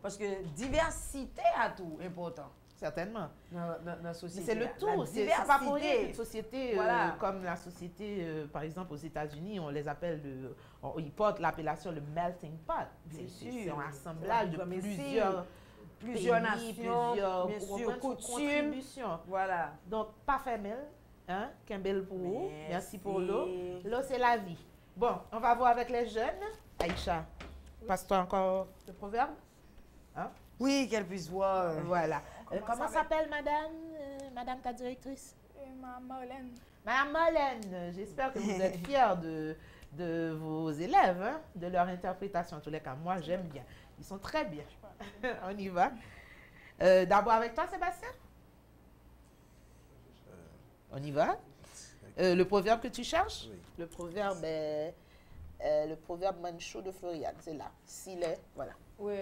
Parce que diversité a tout important. Certainement. Dans la société. C'est le tout. C'est pas pour rien qu'une société comme la société, par exemple aux États-Unis, on les appelle, ils portent l'appellation le melting pot. C'est un assemblage de plusieurs nations, bien sûr, coutumes. Voilà. Donc, pas fermé, hein, Kembel pour vous. Merci pour l'eau. L'eau, c'est la vie. Bon, on va voir avec les jeunes. Aïcha, passe-toi encore le proverbe. Hein? Oui, qu'elle puisse voir. Voilà. Comment s'appelle madame, madame ta directrice? Madame Marlène. Madame Marlène, j'espère que vous êtes fiers de vos élèves, hein, de leur interprétation. En tous les cas, moi, j'aime bien. Ils sont très bien. On y va. D'abord avec toi, Sébastien. On y va. Le proverbe que tu cherches? Oui. Le proverbe est le proverbe manchot de Floriane. C'est là. S'il est, voilà. Oui.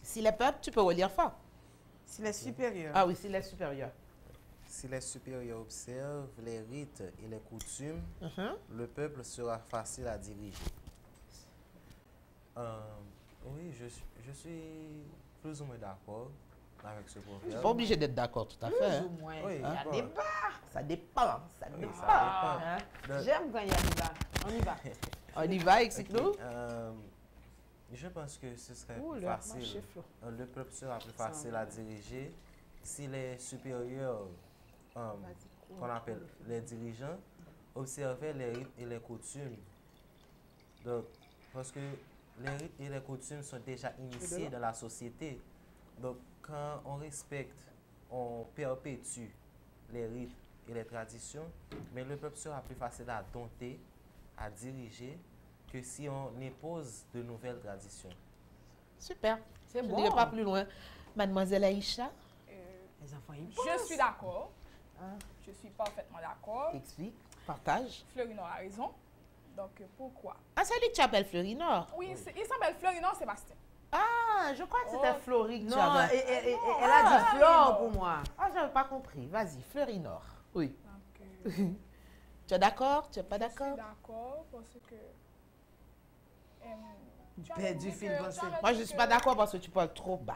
S'il est peuple, tu peux relire fort. S'il est supérieur. Ah oui, s'il est supérieur. Si les supérieurs observent les rites et les coutumes, le peuple sera facile à diriger. Oui, je suis plus ou moins d'accord avec ce proverbe. Tu n'es pas obligé d'être d'accord tout à fait. Plus ou moins. Oui, Il y a bon. débat. Ça dépend. Ça Oui, dépend. ça dépend. J'aime quand il y a débat. On y va. On y va, explique-nous. Je pense que ce serait plus facile. Le peuple sera plus facile à diriger si les supérieurs, qu'on appelle les dirigeants, observaient les rites et les coutumes. Donc, parce que les rites et les coutumes sont déjà initiés dans la société. Donc, quand on respecte, on perpétue les rites et les traditions, mais le peuple sera plus facile à dompter, à diriger, que si on impose de nouvelles traditions. Super. C'est Je bon. n'irai pas plus loin. Mademoiselle Aïcha. Les enfants, ils Je suis d'accord. Je suis parfaitement d'accord. Explique, partage. Fleurinor a raison. Donc, pourquoi? Ah, c'est lui que tu appelles Fleurinor? Oui, il s'appelle Fleurinor Sébastien. Ah, je crois que c'était Florie que tu Non, avais. elle a dit Flore pour moi. Ah, je n'avais pas compris. Vas-y, Fleurinor. Oui. Donc, Tu es d'accord? Tu n'es pas je suis d'accord? d'accord parce que... tu Perdu avais dit fil que- pensée. tu avais Moi, dit je ne suis que- pas d'accord parce que tu parles trop bas.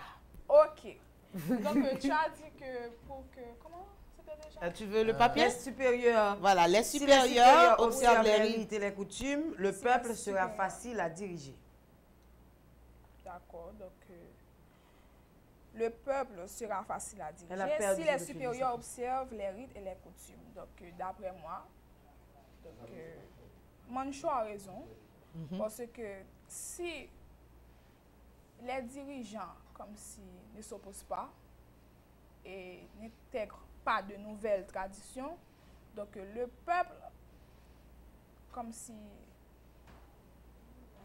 Ok. Donc, tu as dit que pour que... Comment c'était déjà? Tu veux le papier? Les supérieurs. Voilà, les Si supérieurs observent les rites. rites et les coutumes, le Si peuple les sera supérieurs- facile à diriger. D'accord, donc le peuple sera facile à Elle a diriger perdu si les depuis supérieurs le observent les rites et les coutumes. Donc, d'après moi, Manchot a raison, parce que si les dirigeants, comme si, ne s'opposent pas et n'intègrent pas de nouvelles traditions, donc le peuple, comme si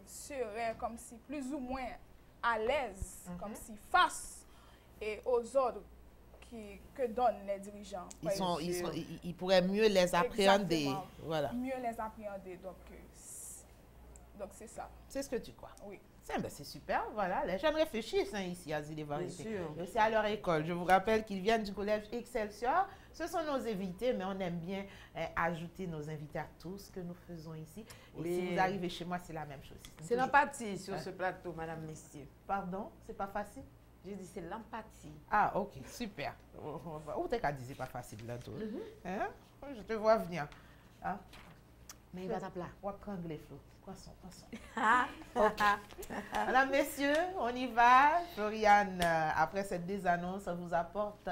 serait comme si plus ou moins à l'aise, comme si face et aux ordres que donnent les dirigeants. Ils pourraient mieux les appréhender. Exactement. Voilà. Mieux les appréhender. Donc c'est ça. C'est ce que tu crois. Oui. C'est super, voilà. Les jeunes réfléchissent ici à Zile Variété. Bien sûr. C'est à leur école. Je vous rappelle qu'ils viennent du collège Excelsior. Ce sont nos invités, mais on aime bien ajouter nos invités à tout ce que nous faisons ici. Et si vous arrivez chez moi, c'est la même chose. C'est l'empathie sur ce plateau, madame, messieurs. Pardon, c'est pas facile? J'ai dit c'est l'empathie. Ah, ok, super. Où t'es qu'à dire c'est pas facile là tout? Hein? Je te vois venir. Hein? Mais il va t'appeler. On va prendre les flots. Poisson. Mesdames, messieurs, on y va. Floriane, après cette désannonce, vous apporte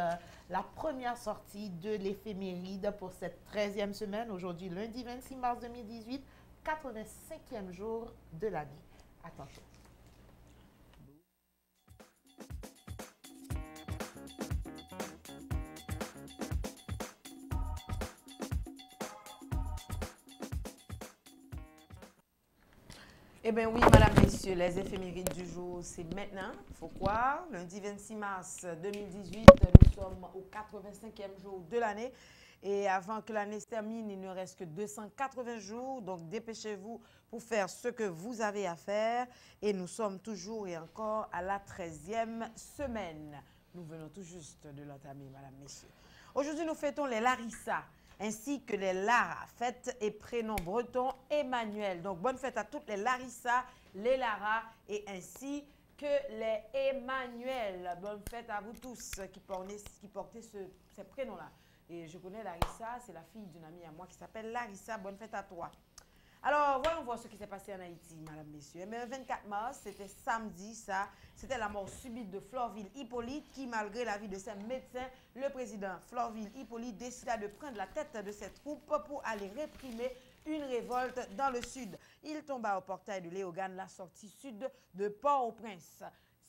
la première sortie de l'éphéméride pour cette 13e semaine. Aujourd'hui, lundi 26 mars 2018, 85e jour de l'année. Attention. Eh bien oui, madame, messieurs, les éphémérides du jour, c'est maintenant. Il faut croire. Lundi 26 mars 2018, nous sommes au 85e jour de l'année. Et avant que l'année se termine, il ne reste que 280 jours. Donc, dépêchez-vous pour faire ce que vous avez à faire. Et nous sommes toujours et encore à la 13e semaine. Nous venons tout juste de l'entamer, madame, messieurs. Aujourd'hui, nous fêtons les Larissa, ainsi que les Lara, fête et prénom breton Emmanuel. Donc, bonne fête à toutes les Larissa, les Lara et ainsi que les Emmanuel. Bonne fête à vous tous qui portez ces prénoms-là. Et je connais Larissa, c'est la fille d'une amie à moi qui s'appelle Larissa. Bonne fête à toi. Alors, voyons voir ce qui s'est passé en Haïti, madame, messieurs. Mais le 24 mars, c'était samedi, ça. C'était la mort subite de Florville Hippolyte qui, malgré l'avis de ses médecins, le président Florville Hippolyte décida de prendre la tête de cette troupe pour aller réprimer une révolte dans le sud. Il tomba au portail de Léogane, la sortie sud de Port-au-Prince.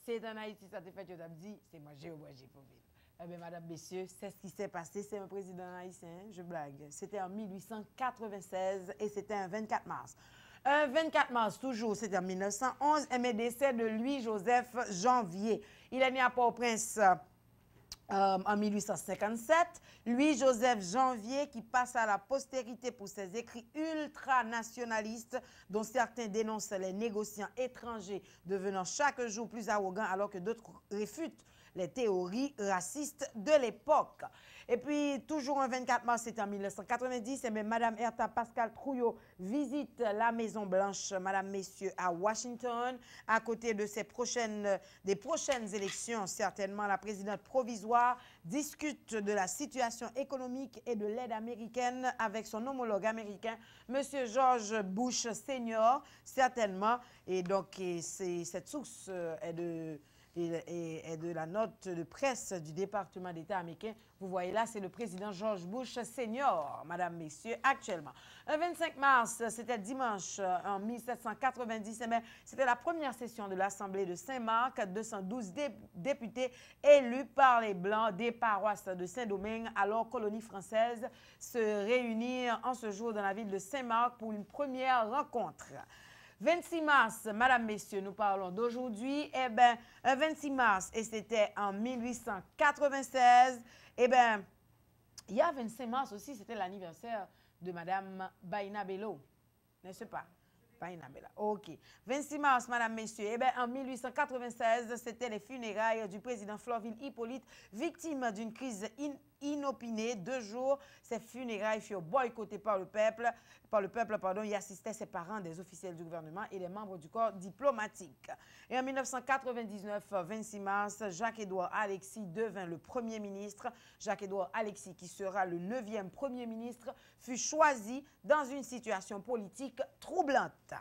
C'est en Haïti, ça te fait, je t'ai dit, c'est moi, j'ai pour ville. Eh bien, madame, messieurs, c'est ce qui s'est passé. C'est un président haïtien, je blague. C'était en 1896 et c'était un 24 mars. Un 24 mars, toujours, c'était en 1911, mais décès de Louis-Joseph Janvier. Il est né à Port-au-Prince en 1857. Louis-Joseph Janvier, qui passe à la postérité pour ses écrits ultranationalistes, dont certains dénoncent les négociants étrangers devenant chaque jour plus arrogants alors que d'autres réfutent les théories racistes de l'époque. Et puis, toujours un 24 mars, c'était en 1990, et bien, Mme Herta Pascal Trouillot visite la Maison-Blanche, Madame, Messieurs, à Washington, à côté de des prochaines élections. Certainement, la présidente provisoire discute de la situation économique et de l'aide américaine avec son homologue américain, M. George Bush Senior, certainement. Et donc, cette source est de la note de presse du département d'État américain. Vous voyez là, c'est le président George Bush Senior, madame, messieurs, actuellement. Le 25 mars, c'était dimanche en 1790, c'était la première session de l'Assemblée de Saint-Marc, 212 députés élus par les Blancs des paroisses de Saint-Domingue, alors colonie française, se réunirent en ce jour dans la ville de Saint-Marc pour une première rencontre. 26 mars, madame, messieurs, nous parlons d'aujourd'hui. Eh bien, 26 mars, et c'était en 1896. Eh bien, il y a 25 mars aussi, c'était l'anniversaire de madame Baina Bello, n'est-ce pas? Baina Bello, ok. 26 mars, madame, messieurs, eh bien, en 1896, c'était les funérailles du président Florville Hippolyte, victime d'une crise inopinée. 2 jours, ces funérailles furent boycottées par le peuple. Y assistaient ses parents, des officiels du gouvernement et des membres du corps diplomatique. Et en 1999, 26 mars, Jacques-Édouard Alexis devint le Premier ministre. Jacques-Édouard Alexis, qui sera le 9e Premier ministre, fut choisi dans une situation politique troublante.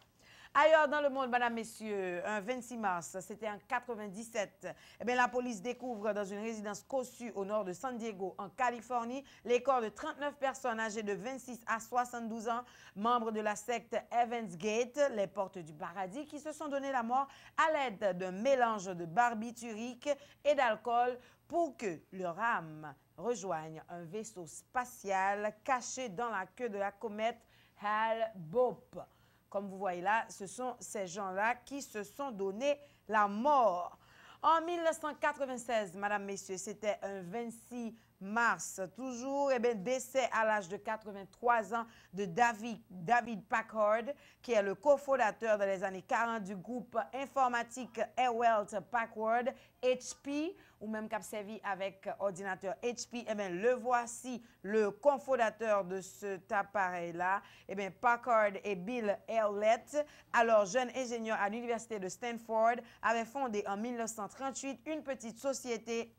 Ailleurs dans le monde, madame, messieurs, un 26 mars, c'était en 97, eh bien, la police découvre dans une résidence cossue au nord de San Diego, en Californie, les corps de 39 personnes âgées de 26 à 72 ans, membres de la secte Heaven's Gate, les portes du paradis, qui se sont donné la mort à l'aide d'un mélange de barbiturique et d'alcool pour que leur âme rejoigne un vaisseau spatial caché dans la queue de la comète Hale-Bopp. Comme vous voyez là, ce sont ces gens-là qui se sont donné la mort. En 1996, Madame, Messieurs, c'était un 26 mars, toujours, eh bien, décès à l'âge de 83 ans de David Packard, qui est le cofondateur dans les années 40 du groupe informatique Ewelt Packard, HP, ou même qui a servi avec ordinateur HP. Eh bien, le voici, le cofondateur de cet appareil-là, eh bien, Packard et Bill Hewlett, alors jeune ingénieur à l'université de Stanford, avait fondé en 1938 une petite société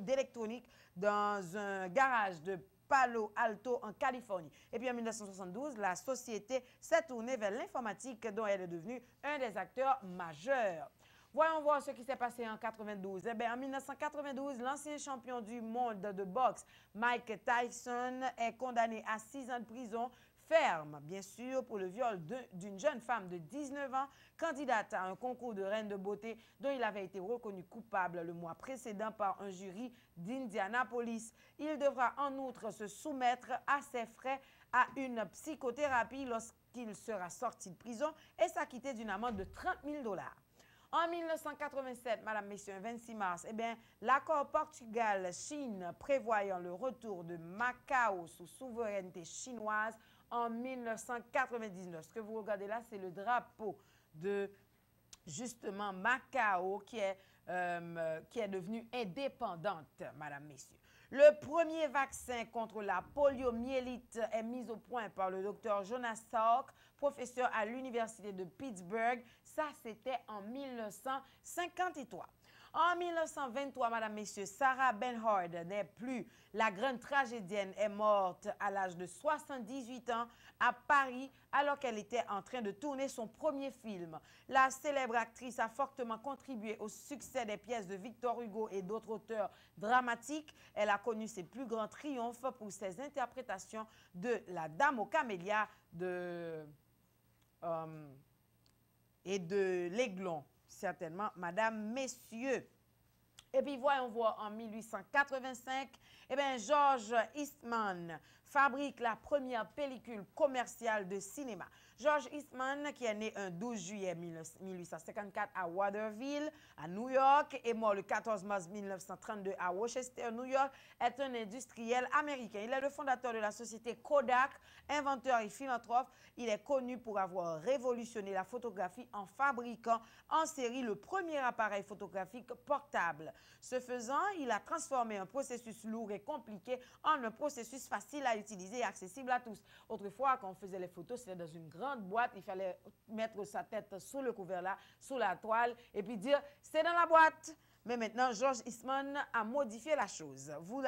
d'électronique dans un garage de Palo Alto en Californie. Et puis en 1972, la société s'est tournée vers l'informatique dont elle est devenue un des acteurs majeurs. Voyons voir ce qui s'est passé en 1992. Eh bien, en 1992, l'ancien champion du monde de boxe, Mike Tyson, est condamné à 6 ans de prison ferme, bien sûr, pour le viol d'une jeune femme de 19 ans, candidate à un concours de reine de beauté dont il avait été reconnu coupable le mois précédent par un jury d'Indianapolis. Il devra en outre se soumettre à ses frais à une psychothérapie lorsqu'il sera sorti de prison et s'acquitter d'une amende de 30 000 $. En 1987, Madame, Messieurs, 26 mars, eh bien, l'accord Portugal-Chine prévoyant le retour de Macao sous souveraineté chinoise en 1999. Ce que vous regardez là, c'est le drapeau de, justement, Macao qui est devenue indépendante, Madame, Messieurs. Le premier vaccin contre la poliomyélite est mis au point par le docteur Jonas Salk, professeur à l'Université de Pittsburgh. Ça, c'était en 1953. En 1923, Madame, Messieurs, Sarah Bernhardt n'est plus. La grande tragédienne est morte à l'âge de 78 ans à Paris alors qu'elle était en train de tourner son premier film. La célèbre actrice a fortement contribué au succès des pièces de Victor Hugo et d'autres auteurs dramatiques. Elle a connu ses plus grands triomphes pour ses interprétations de La Dame aux camélias et de L'Aiglon. Certainement, Madame, Messieurs. Et puis, voyons voir, en 1885, eh bien, George Eastman fabrique la première pellicule commerciale de cinéma. George Eastman, qui est né un 12 juillet 1854 à Waterville, à New York, et mort le 14 mars 1932 à Rochester, New York, est un industriel américain. Il est le fondateur de la société Kodak, inventeur et philanthrope. Il est connu pour avoir révolutionné la photographie en fabriquant en série le premier appareil photographique portable. Ce faisant, il a transformé un processus lourd et compliqué en un processus facile à utiliser et accessible à tous. Autrefois, quand on faisait les photos, c'était dans une grande boîte. Il fallait mettre sa tête sous le couvert là, sous la toile, et puis dire « c'est dans la boîte ». Mais maintenant, George Eastman a modifié la chose. Vous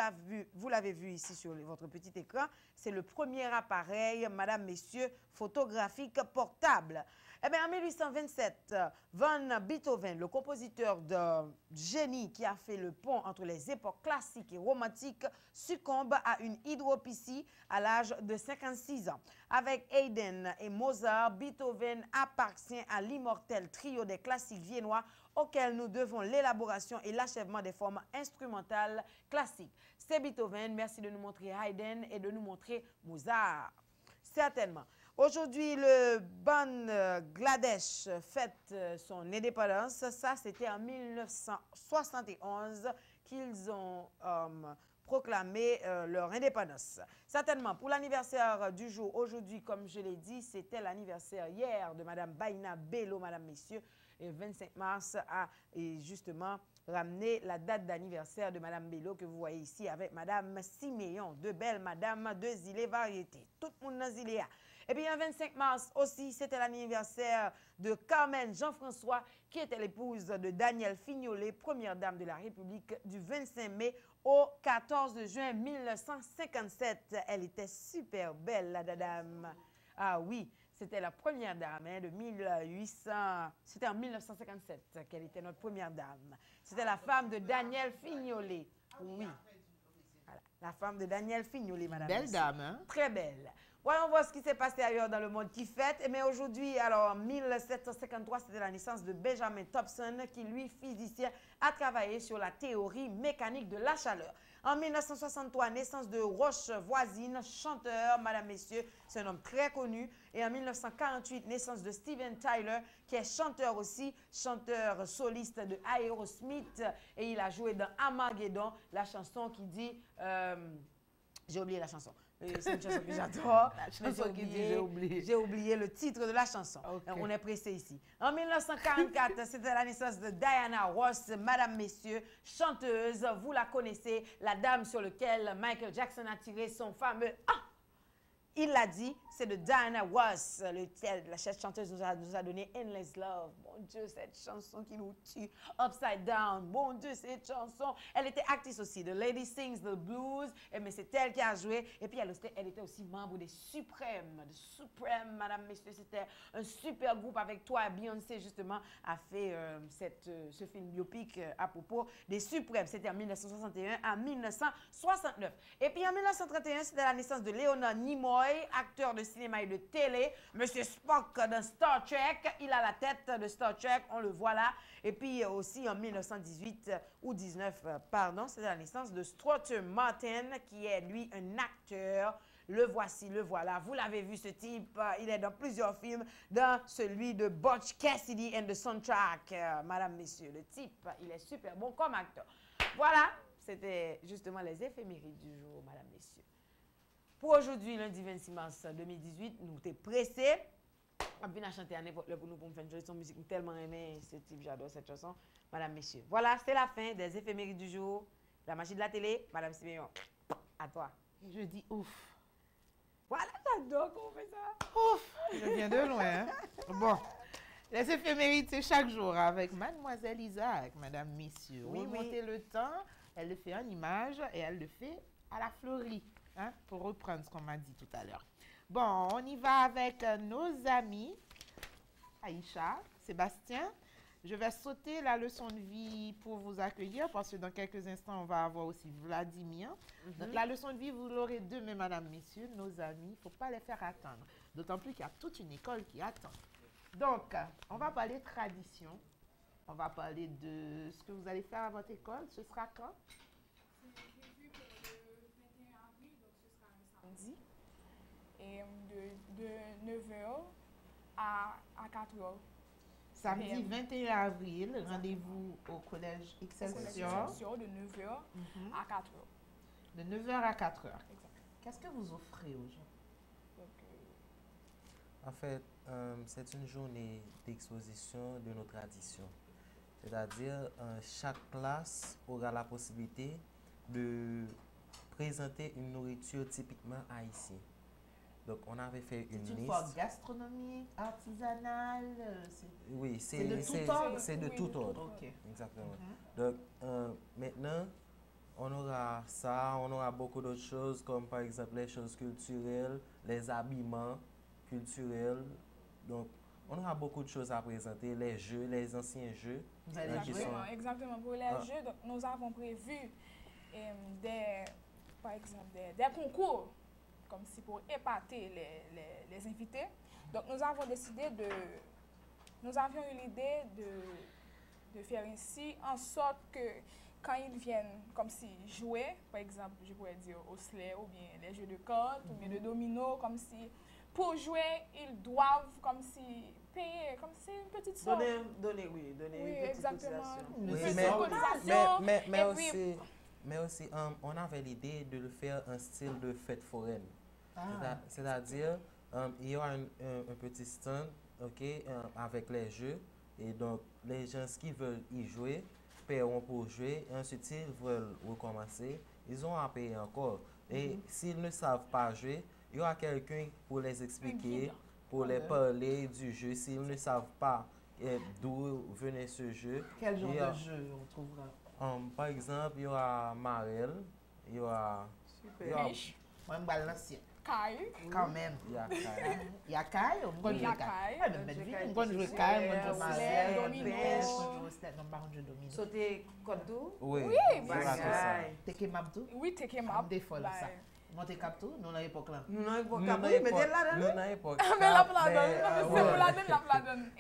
l'avez vu ici sur votre petit écran. C'est le premier appareil, Madame, Messieurs, photographique portable. Eh bien, en 1827, Van Beethoven, le compositeur de génie qui a fait le pont entre les époques classiques et romantiques, succombe à une hydropésie à l'âge de 56 ans. Avec Haydn et Mozart, Beethoven appartient à l'immortel trio des classiques viennois auquel nous devons l'élaboration et l'achèvement des formes instrumentales classiques. C'est Beethoven, merci de nous montrer Haydn et de nous montrer Mozart. Certainement. Aujourd'hui, le Bangladesh fête son indépendance. Ça, c'était en 1971 qu'ils ont proclamé leur indépendance. Certainement, pour l'anniversaire du jour, aujourd'hui, comme je l'ai dit, c'était l'anniversaire hier de Mme Baina Bello, Madame, Messieurs, et 25 mars a justement ramené la date d'anniversaire de Mme Bello que vous voyez ici avec Mme Siméon, de belles Madame de Zilé Variété. Tout le monde dans Zilé. Et puis, le 25 mars aussi, c'était l'anniversaire de Carmen Jean-François, qui était l'épouse de Daniel Fignolet, première dame de la République, du 25 mai au 14 juin 1957. Elle était super belle, la dame. Ah oui, c'était la première dame de 1800. C'était en 1957 qu'elle était notre première dame. C'était la femme de Daniel Fignolet. Oui. Voilà. La femme de Daniel Fignolet, Madame. Belle dame, hein? Très belle. Voyons voir ce qui s'est passé ailleurs dans le monde qui fête. Mais aujourd'hui, alors en 1753, c'était la naissance de Benjamin Thompson, qui lui, physicien, a travaillé sur la théorie mécanique de la chaleur. En 1963, naissance de Roche Voisine, chanteur, madame, messieurs, c'est un homme très connu. Et en 1948, naissance de Steven Tyler, qui est chanteur aussi, chanteur soliste de Aerosmith. Et il a joué dans Armageddon, la chanson qui dit... j'ai oublié la chanson. C'est une chanson que j'adore. J'ai oublié le titre de la chanson. Okay. On est pressé ici. En 1944, c'était la naissance de Diana Ross, madame, messieurs, chanteuse. Vous la connaissez, la dame sur laquelle Michael Jackson a tiré son fameux « Ah ». Il l'a dit, c'est de Diana Ross. La chanteuse nous a donné Endless Love. Mon Dieu, cette chanson qui nous tue. Upside Down. Mon Dieu, cette chanson. Elle était actrice aussi de Lady Sings the Blues. Mais c'est elle qui a joué. Et puis, elle était aussi membre des Suprêmes. De Suprêmes, madame, messieurs. C'était un super groupe avec toi. Beyoncé, justement, a fait ce film biopic à propos des Suprêmes. C'était en 1961 à 1969. Et puis, en 1931, c'était la naissance de Leonard Nimoy, acteur de cinéma et de télé. Monsieur Spock dans Star Trek. Il a la tête de Star Trek, on le voit là. Et puis aussi en 1918 ou 19, pardon, c'est la naissance de Strother Martin, qui est lui un acteur. Le voici, le voilà. Vous l'avez vu, ce type. Il est dans plusieurs films, dans celui de Butch Cassidy and the Soundtrack. Madame, messieurs, le type, il est super bon comme acteur. Voilà, c'était justement les éphémérides du jour, madame, messieurs. Pour aujourd'hui, lundi 26 mars 2018, nous sommes pressés. On vient chanter à n'importe pour nous pour faire une musique tellement aimée. Ce type, j'adore cette chanson. Madame, messieurs. Voilà, c'est la fin des éphémérides du jour. La magie de la télé. Madame Siméon, à toi. Je dis ouf. Voilà, j'adore qu'on fait ça. Ouf, je viens de loin. Hein? Bon, les éphémérides, c'est chaque jour avec Mademoiselle Isaac, Madame, messieurs. Oui, remonter le temps, elle le fait en image et elle le fait à la fleurie. Hein, pour reprendre ce qu'on m'a dit tout à l'heure. Bon, on y va avec nos amis. Aïcha, Sébastien. Je vais sauter la leçon de vie pour vous accueillir parce que dans quelques instants, on va avoir aussi Vladimir. Donc, la leçon de vie, vous l'aurez demain, madame, messieurs, nos amis. Il ne faut pas les faire attendre. D'autant plus qu'il y a toute une école qui attend. Donc, on va parler tradition. On va parler de ce que vous allez faire à votre école. Ce sera quand? Et de 9h à 4h. Samedi 21 avril, rendez-vous au collège Excelsior. De 9h à 4h. De 9h à 4h. Qu'est-ce que vous offrez aux gens? En fait, c'est une journée d'exposition de nos traditions. C'est-à-dire, chaque classe aura la possibilité de présenter une nourriture typiquement haïtienne. Donc, on avait fait une liste. C'est une forme gastronomique, artisanale? Oui, c'est de tout ordre. Okay. Exactement. Donc, maintenant, on aura ça, on aura beaucoup d'autres choses, comme par exemple les choses culturelles, les habillements culturels. Donc, on aura beaucoup de choses à présenter, les jeux, les anciens jeux. Exactement. Pour les jeux, donc, nous avons prévu par exemple, des concours, comme si pour épater les invités. Donc, nous avions eu l'idée de faire ainsi, en sorte que quand ils viennent comme si jouer, par exemple, je pourrais dire au sleigh, ou bien les jeux de cartes, ou bien de domino, comme si, pour jouer, ils doivent comme si payer, comme si une petite somme. Donner une petite cotisation. Mais aussi, on avait l'idée de le faire en style de fête foraine. C'est-à-dire, il y aura un petit stand, avec les jeux. Et donc, les gens qui veulent y jouer paieront pour jouer. Et ensuite, s'ils veulent recommencer, ils ont à payer encore. Et s'ils ne savent pas jouer, il y aura quelqu'un pour les expliquer, pour les parler du jeu. S'ils ne savent pas d'où venait ce jeu. Quel genre de jeu on trouvera? Par exemple, il y aura Marel, il y aura... Riche. Moi, je vais l'ancien. Caille. Quand même. Il y a Caille. Il y a Caille, on va jouer Caille. On va jouer Caille, on va jouer Marel, on va jouer domino. Sauter Kodou? Oui. Teke Mabdou? Oui, Teke Mabdou. Des folles, ça. Monte Capto, nous dans l'époque là. Nous dans l'époque là, oui, mettez là Nous dans l'époque. Mais la pladonne, c'est pour la donne, la pladonne.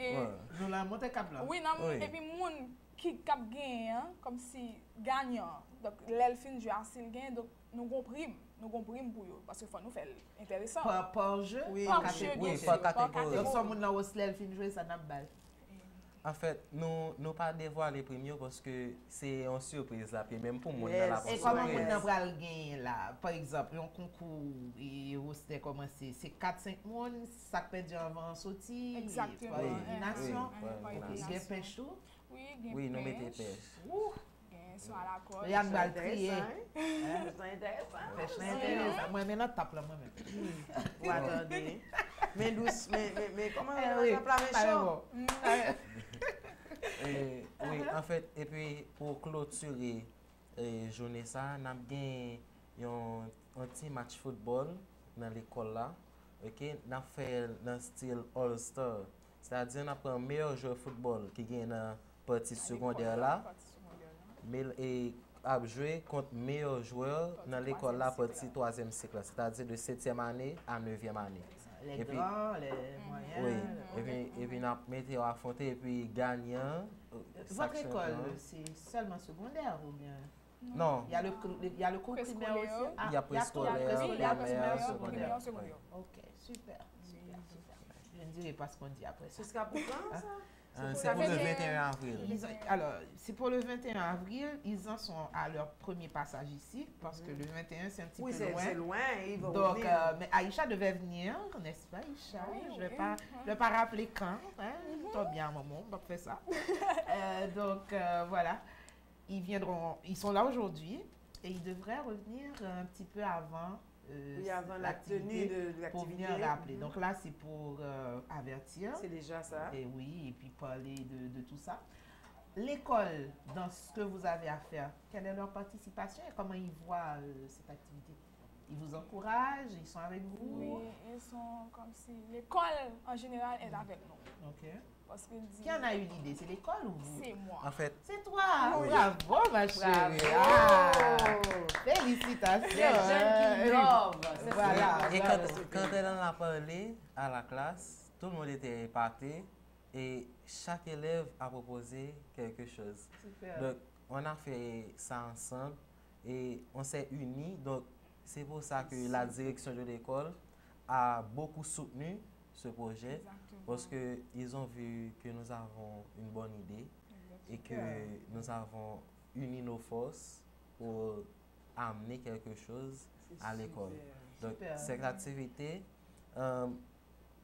Nous la Monte Cap là. Oui, non, et puis moun qui cap gagne, comme si gagnant. Donc, l'elfine joue assez gain, donc nous comprenons. Nous comprenons pour eux, parce qu'il faut nous faire intéressant. Par jeu? Oui, par jeu, oui, par catégorie. Donc, si on a aussi l'elfine jouer, ça n'a pas balle. En fait, nous pas dévoiler les premiers parce que c'est une surprise là, puis même pour moi, dans la Et comment on a pris le gain là? Par exemple, un concours et c'était commencé, c'est 4-5 mois, ça peut dire avant sortie. Exactement. Élimination. Il y a pêche tout? Oui, nous mettons pêche. Sur à la corde. Il y a une balle triée. C'est intéressant. Pêche intéressant. Moi, maintenant, tape là, moi-même. Ou attendez. Mais douce, mais comment oui, on appelle la méchant? Oui, en fait, et puis pour clôturer la journée, ça, nous avons un petit match football dans l'école là. Ok, nous avons fait dans le style All-Star. C'est-à-dire, nous avons un meilleur joueur de football qui gagne dans la partie secondaire là. Et a joué contre meilleur joueur dans l'école là, partie 3e cycle. C'est-à-dire de 7e année à 9e année. Les grands, les moyens. Oui, et puis nous mettons affronter et puis gagnant. Votre école, c'est seulement secondaire ou bien? Non. Il y a le cours primaire aussi? Il y a préscolaire, primaire, secondaire. Ok, super. Je ne dirai pas ce qu'on dit après ça. Ce sera pour quand ça? C'est pour le 21 avril. Alors, c'est pour le 21 avril. Ils en sont à leur premier passage ici, parce que le 21, c'est un petit peu loin. Oui, c'est loin. Ils vont donc, mais Aïcha devait venir, n'est-ce pas, Aïcha? Je ne vais pas rappeler quand. Hein? Toi bien, maman, on va faire ça. Donc, voilà. Ils sont là aujourd'hui et ils devraient revenir un petit peu avant. Avant la tenue de l'activité. Pour venir rappeler. Donc là, c'est pour avertir. C'est déjà ça. Et oui, et puis parler de tout ça. L'école, dans ce que vous avez à faire, quelle est leur participation et comment ils voient cette activité? Ils vous encouragent, ils sont avec vous? Oui, ils sont comme si l'école en général est avec nous. Ok. Parce que qui en a eu l'idée? C'est l'école ou vous? C'est moi. En fait, c'est toi. Oui. Bravo, ma chérie. Félicitations. Les jeunes qui innovent. Voilà. Et quand elle en a parlé à la classe, tout le monde était épaté et chaque élève a proposé quelque chose. Super. Donc, on a fait ça ensemble et on s'est unis. Donc, c'est pour ça que la direction de l'école a beaucoup soutenu ce projet. Exactement. Parce qu'ils ont vu que nous avons une bonne idée. Exactement. Et que nous avons uni nos forces pour amener quelque chose à l'école. Donc, cette activité,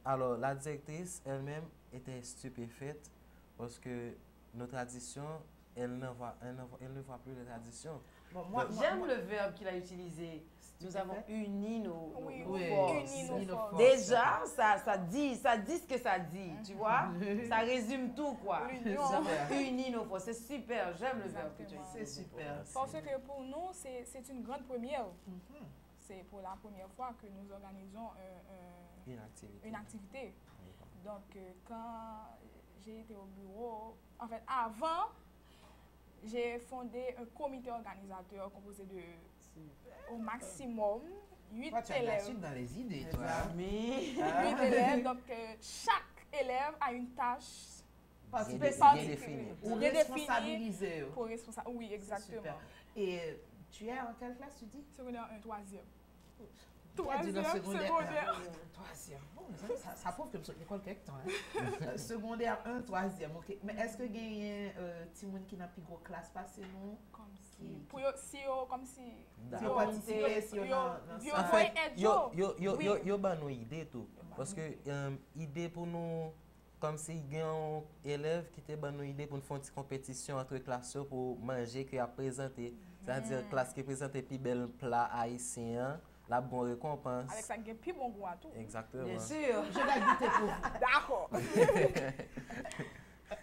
alors la directrice elle-même était stupéfaite parce que nos traditions, elle ne voit plus les traditions. Bon, j'aime le verbe qu'il a utilisé. Nous avons uni nos forces. Déjà, ça dit ce que ça dit, tu vois. Ça résume tout, quoi. Uni nos forces. C'est super. J'aime le verbe que tu utilises. C'est super. Parce que pour nous, c'est une grande première. C'est pour la première fois que nous organisons une activité. Donc, quand j'ai été au bureau, en fait, avant, j'ai fondé un comité organisateur composé de, au maximum, 8 élèves. Tu dans les idées, toi. 8 élèves, donc chaque élève a une tâche définie. Ou responsabilisée. Oui, exactement. Super. Et tu es en quelle classe, tu dis? Secondaire 1, 3e. Troisième. Bon, ça prouve que l'école quelque temps. Hein? Secondaire 1, 3e. Okay. Mais est-ce que il y a un monde qui n'a plus gros classe passé, non? Comme si. Pour comme si. Si on participe, si on a. En fait, yo ban nous idée tout. Parce que idée pour nous, comme si il y a un élève qui te ban nous idée pour nous faire une compétition entre classes pour manger qui a présenté. C'est-à-dire classe qui présente plus bel plat haïtien. La bonne récompense. Avec ça, il y a plus bon goût à tout. Exactement. Bien sûr. Je vais goûter pour vous. D'accord.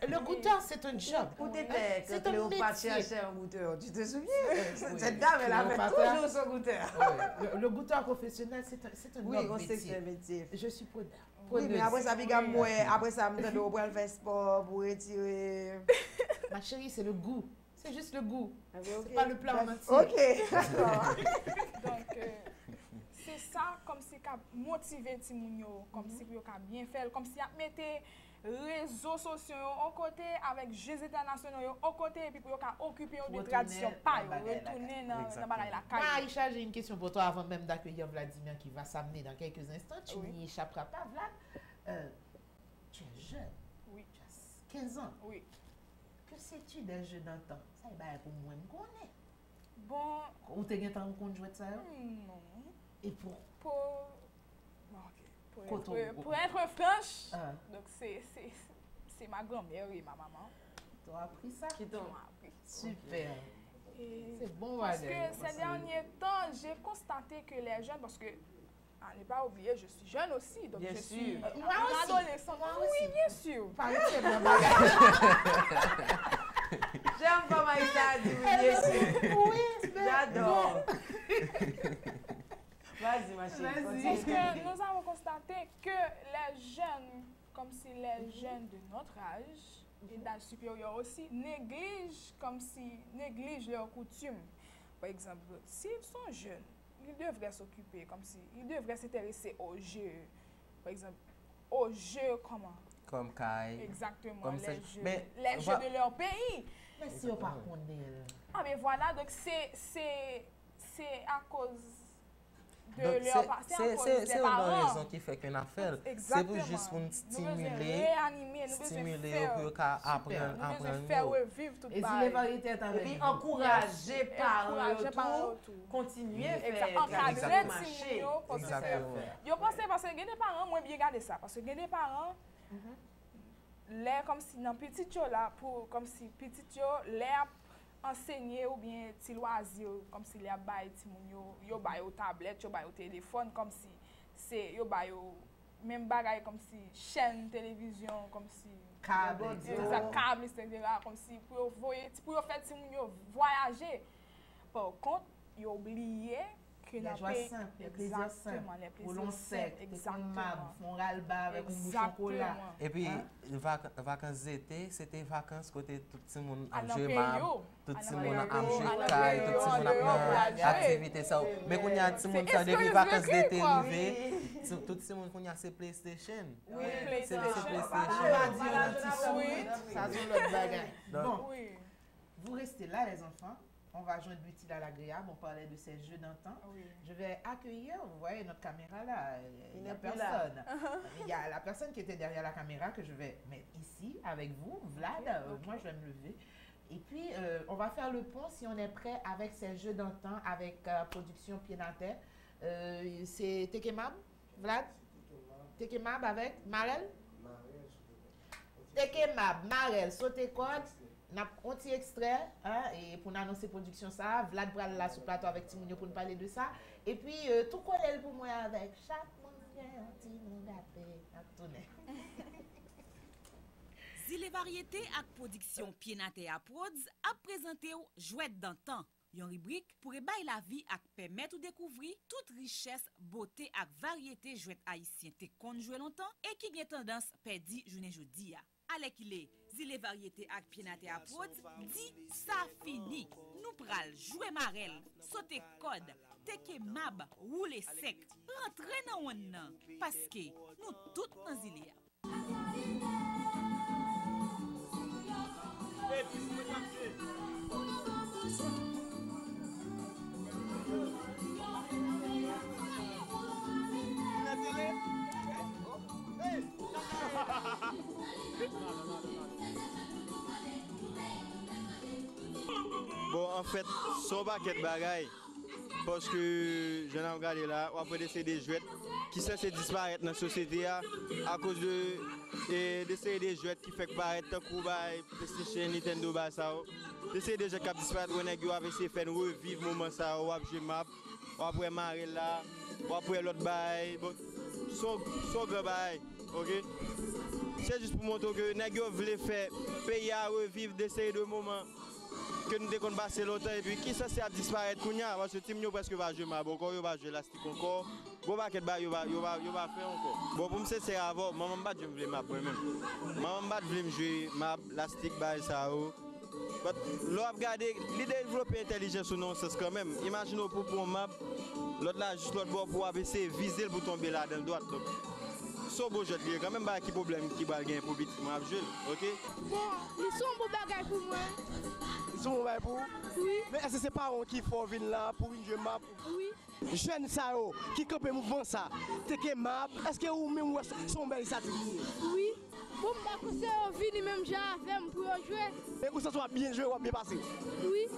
Le goûteur, c'est un job. Où t'étais quand Cléopâtre cherchait un goûteur? Tu te souviens? Cette dame, elle avait toujours son goûteur. Le goûteur professionnel, c'est un métier. Oui, on sait que c'est un métier. Je suis preneur. Oui, mais après ça, après ça, on va faire sport pour retirer. Ma chérie, c'est le goût. C'est juste le goût. Okay. C'est pas le plat en entier. Ok, d'accord. Donc, c'est ça comme si qu'a motivé ti moun yo, comme si yo qu'a bien fait, comme si a metté réseaux sociaux en côté avec jeux internationaux en côté et puis pour yo qu'a occupé de tradition pas retourner dans bagay la caille. Aïcha, j'ai une question pour toi avant même d'accueillir Vladimir qui va s'amener dans quelques instants. Tu n'y échapperas pas, Vlad. Tu es jeune. Oui. Tu as 15 ans. Oui. Que sais-tu des jeux d'antan? Ça y est pour moi, je connais. Bon. Ou t'es bien temps qu'on joue de ça? Non. Et pour être franche, donc c'est ma grand-mère et ma maman. Tu as appris ça? Qui t'ont appris. Super. C'est bon, parce que ces derniers temps, j'ai constaté que les jeunes, parce que à ne pas oublier, je suis jeune aussi, donc je suis adolescente. Oui, bien sûr. J'aime pas Maïcha dire bien sûr. Oui, j'adore. Vas-y, ma chérie. Parce que nous avons constaté que les jeunes, comme si les jeunes de notre âge et d'âge supérieur aussi, négligent leurs coutumes. Par exemple, s'ils sont jeunes, ils devraient s'occuper, comme si ils devraient s'intéresser aux jeux. Par exemple, aux jeux comment? Comme Kai. Exactement, comme les jeux de leur pays. Mais si on pas connaît. Ah mais voilà, donc c'est à cause de leur parents. C'est une raison qui fait qu'on a fait. C'est pour juste pour stimuler, pour apprendre. Nous devons faire revivre tout ça. Et si les variétés est avec et puis encourager par retour, continuer à faire encadrer marché. Yo pense parce que les parents moins bien garder ça parce que les parents les comme si dans petit yo là pour comme si petit yo les enseigner ou bien ti loisir comme si les bail ti moun yo bail au tablette, yo bail au téléphone comme si c'est yo bail même bagaille comme si chaîne télévision comme si câble etc. comme si pour faire ti moun yo voyager. Par contre, yo oublié que la joie simple, les plaisirs simples, au long sec, exactement, font ral-bas avec un bouchon cola. Et puis, vacances d'été, c'était vacances côté tout le monde a joué map, tout le monde a joué caille, tout le monde a fait activité ça. Mais quand il y a tout le monde qui depuis vacances d'été arrivé, tout le monde qui a ses PlayStation. Oui, PlayStation. Ça c'est notre bagage. Bon, vous restez là les enfants. On va joindre l'utile à l'agréable, on parlait de ces jeux d'antan. Oui. Je vais accueillir, vous voyez notre caméra là, il n'y a personne. Il y a la personne qui était derrière la caméra que je vais mettre ici avec vous, Vlad, okay. Moi je vais me lever. Et puis on va faire le pont si on est prêt avec ces jeux d'antan, avec production Pied dans Terre. C'est Tekemab, Vlad? Tekemab avec Marel? Tekemab, Marel, sauter code. On a un petit extrait et pour nous annoncer production ça, Vlad pral là sur plateau avec Timounio pour nous parler de ça. Et puis tout collègue pour moi avec chaque monde vient un petit monde à tourner. Zile variété ak production Pienate à Prods a présenté Jouette d'antan. Yon rubrique pour bay la vie ak permettre ou découvrir toute richesse, beauté ak variété jouette haïtien te kon jouer longtemps et qui gen tendance perdi journée jodi a. Alek il est zile variété ak Pienate à Prods dit ça fini. Nous pral jouer marel, sauter code, teke mab, rouler sec, rentrer dans wan nan parce que nous tout dans zile a. Bon, en fait, son paquet de bagaille, parce que je n'ai regardé là, on peut essayer des jouets qui sont censés disparaître dans la société à cause d'essayer des jouets qui font paraître tant que PlayStation, Nintendo, d'essayer des jeux qui disparaissent, on a essayé de faire revivre le moment, ça, on va jouer map, on va marrer là, on va l'autre bail, son grand bail, ok? C'est juste pour montrer que les gens veulent faire payer à revivre, d'essayer de moments que nous devons passer longtemps et puis qui ça c'est à disparaître parce que Timio presque va jouer ma encore, il va jouer l'élastique encore, bon paquet de il va faire encore. Bon pour me c'est avant, maman bat je voulais ma moi même. Maman bat voulait me jouer ma l'élastique bail ça L'on a regardé, l'idée de développer l'intelligence ou non, c'est quand même. Imaginez pour un map, l'autre là, juste l'autre bord pour essayer de viser pour tomber là dans le droit. So beau jet lié, quand même pas qui problème qui va gagner pour vite moi jouer, OK? Bon, ils sont bons bagages pour moi. Ils sont bons bagages pour? Oui. Mais est-ce que c'est pas on qui faut venir là pour une jeu map? Oui. Jeune ça qui campe mouvement ça. T'es que map, est-ce que vous même sont belles ça? Oui. Bon, bah que c'est on vient même j'ai fait pour jouer. Mais que ça soit bien joué ou bien passé? Oui.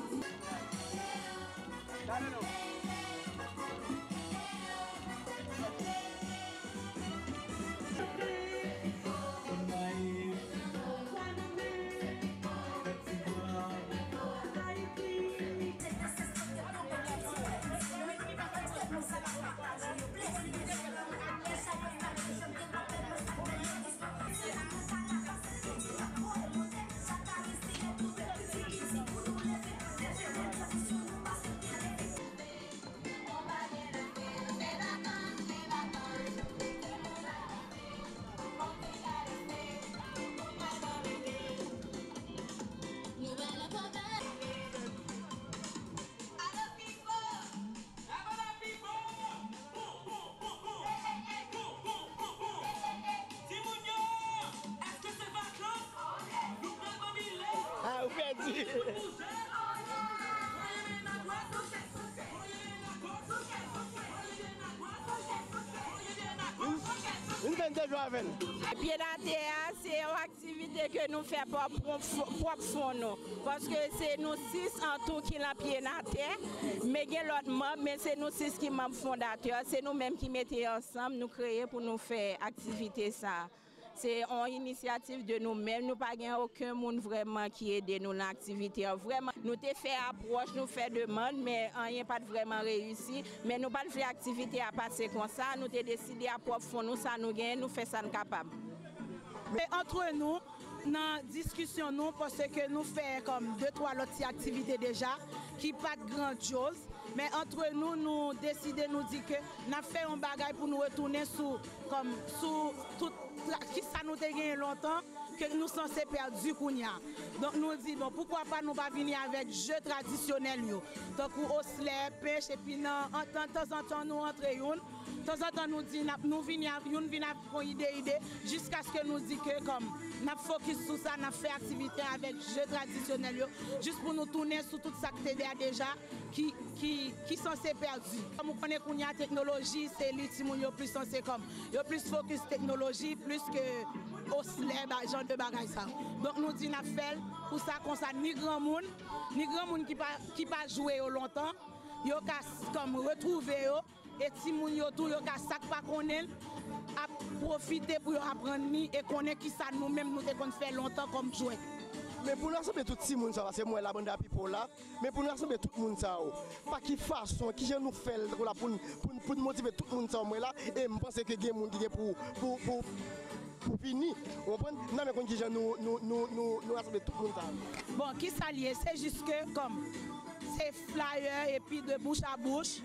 Ah, vous perdu. Une vingtaine de jours avec. Pied à terre, c'est une activité que nous faisons propre pour nous. Parce que c'est nous 6 en tout qui l'ont pied à terre. Mais il y a l'autre membre, mais c'est nous 6 qui sommes fondateurs. C'est nous-mêmes qui mettons ensemble, nous créer pour nous faire activité ça. C'est une initiative de nous-mêmes. Nous n'avons pas aucun monde vraiment qui aide nous dans l'activité. Vraiment, nous avons fait approche, nous fait demande, mais rien pas vraiment réussi. Mais nous n'avons pas fait activité à passer comme ça. Nous avons décidé à profond nous, ça nous gagne, nous faisons ça capable. Mais entre nous, dans la discussion, nous, parce que nous faisons comme 2-3 autres activités déjà, qui ne pas de grand chose. Mais entre nous, nous décidons, nous dire que nous avons fait un bagage pour nous retourner sous tout qui ça nous a gagné longtemps que nous sommes perdus kounya. Donc nous disons bon, pourquoi pas nous pas venir avec jeux traditionnels yo. Donc osle, pêche et puis de temps en temps nous entrons une. De temps en temps nous dit nous venons avec une idée jusqu'à ce que nous dit que comme nous focus sur ça, nous fait activité avec jeux traditionnels yo, juste pour nous tourner sur tout ça que tu déjà qui sont perdus. Comme on connaît qu'on y a technologie, c'est l'ultime plus censé comme yo plus focus technologie plus que au slab genre de bagages ça. Donc nous dit n'a fait pour ça qu'on ça ni grand monde qui pas jouer longtemps, yo ka comme retrouver yo et ti moun yo tout yo ka sac pas connaît à profiter pour apprendre ni et connaître qui ça nous même nous te fait longtemps comme jouer. Mais pour nous rassembler tout le monde, c'est moi la bande à people là. Mais pour nous rassembler tout le monde, pas qui façon, qui nous fait pour motiver tout le monde, moi là. Et je pense que les gens qui pour finir. Non, mais quand nous rassembler tout le monde. Bon, qui s'allie, c'est juste que comme c'est flyer et puis de bouche à bouche,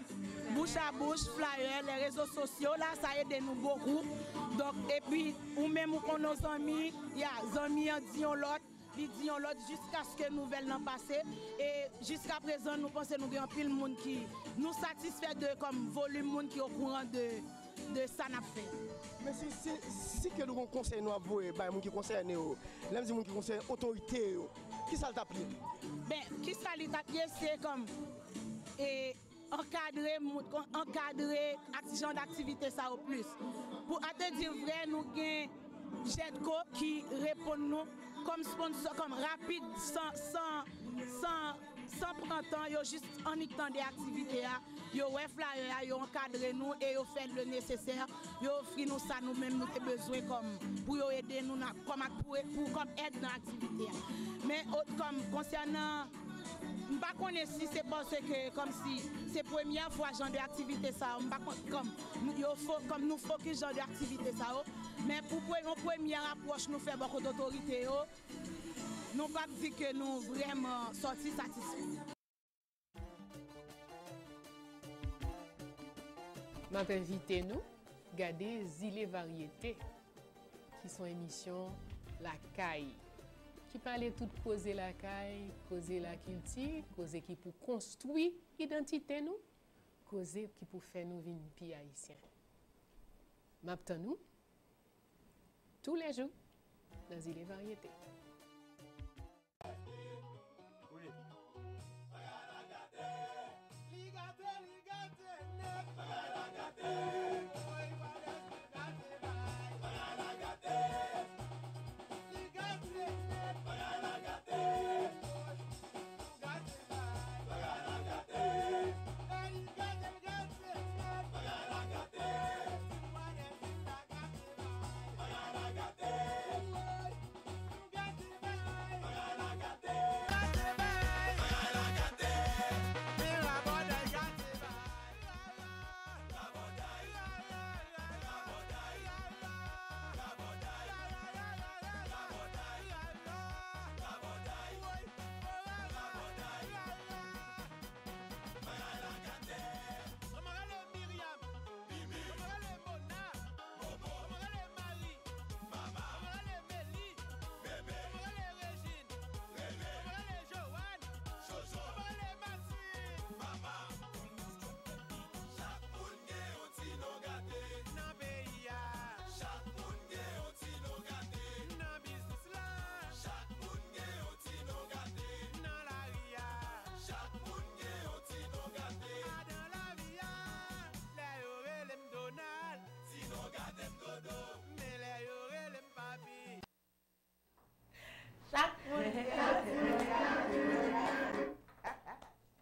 flyer, les réseaux sociaux, là, ça aide nous beaucoup. Donc, et puis, ou même pour nos amis, il y a des amis qui disent l'autre. Ils disent l'autre jusqu'à ce que nous nouvelles n'en passent. Et jusqu'à présent, nous pensons que nous avons pile de monde qui nous satisfait de comme volume de monde qui est au courant de ça n'a fait. Mais si que nous conseillons nous avouer, les gens qui concernent, les gens qui concernent l'autorité, qui ça t'a pris? Ben, qui ça t'a pris, c'est comme encadrer genre d'activité ça au plus. Pour te dire vrai, nous avons Jetco qui répond nous comme sponsor, comme rapide, sans prendre temps, yo juste en écoutant des activités, yo ouais flyer, yo encadrer nous et yo fait le nécessaire, yo offrir nous ça nous-mêmes nous avons besoin comme pour yo aider nous pour comme aide dans l'activité. Mais comme concernant je ne sais pas si c'est parce que comme si c'est la première fois genre d'activité ça, comme nous focus genre d'activité ça, mais pour une première approche nous fait beaucoup d'autorité, nous pas dire que nous vraiment sortis satisfaits. Je invité nous à regarder Zile Variété, qui sont émissions La Caille, qui parle tout causer la caille, causer la culture, causer qui pour construire l'identité nous, causer qui pour faire nous vivre pays haïtien. M'attend nous tous les jours dans les variétés.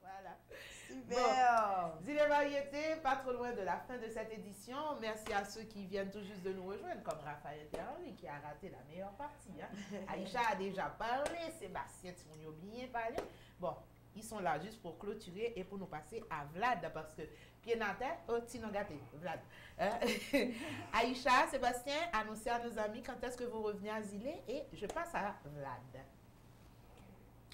Voilà. Super. Bon, Zile Variété, pas trop loin de la fin de cette édition. Merci à ceux qui viennent tout juste de nous rejoindre, comme Raphaël Terry qui a raté la meilleure partie. Hein. Aïcha a déjà parlé, Sébastien, tu m'as oublié parler. Bon, ils sont là juste pour clôturer et pour nous passer à Vlad, parce que pied dans terre, oh, tino gâté, Vlad. Aïcha, Sébastien, annoncez à nos amis quand est-ce que vous revenez à Zile et je passe à Vlad.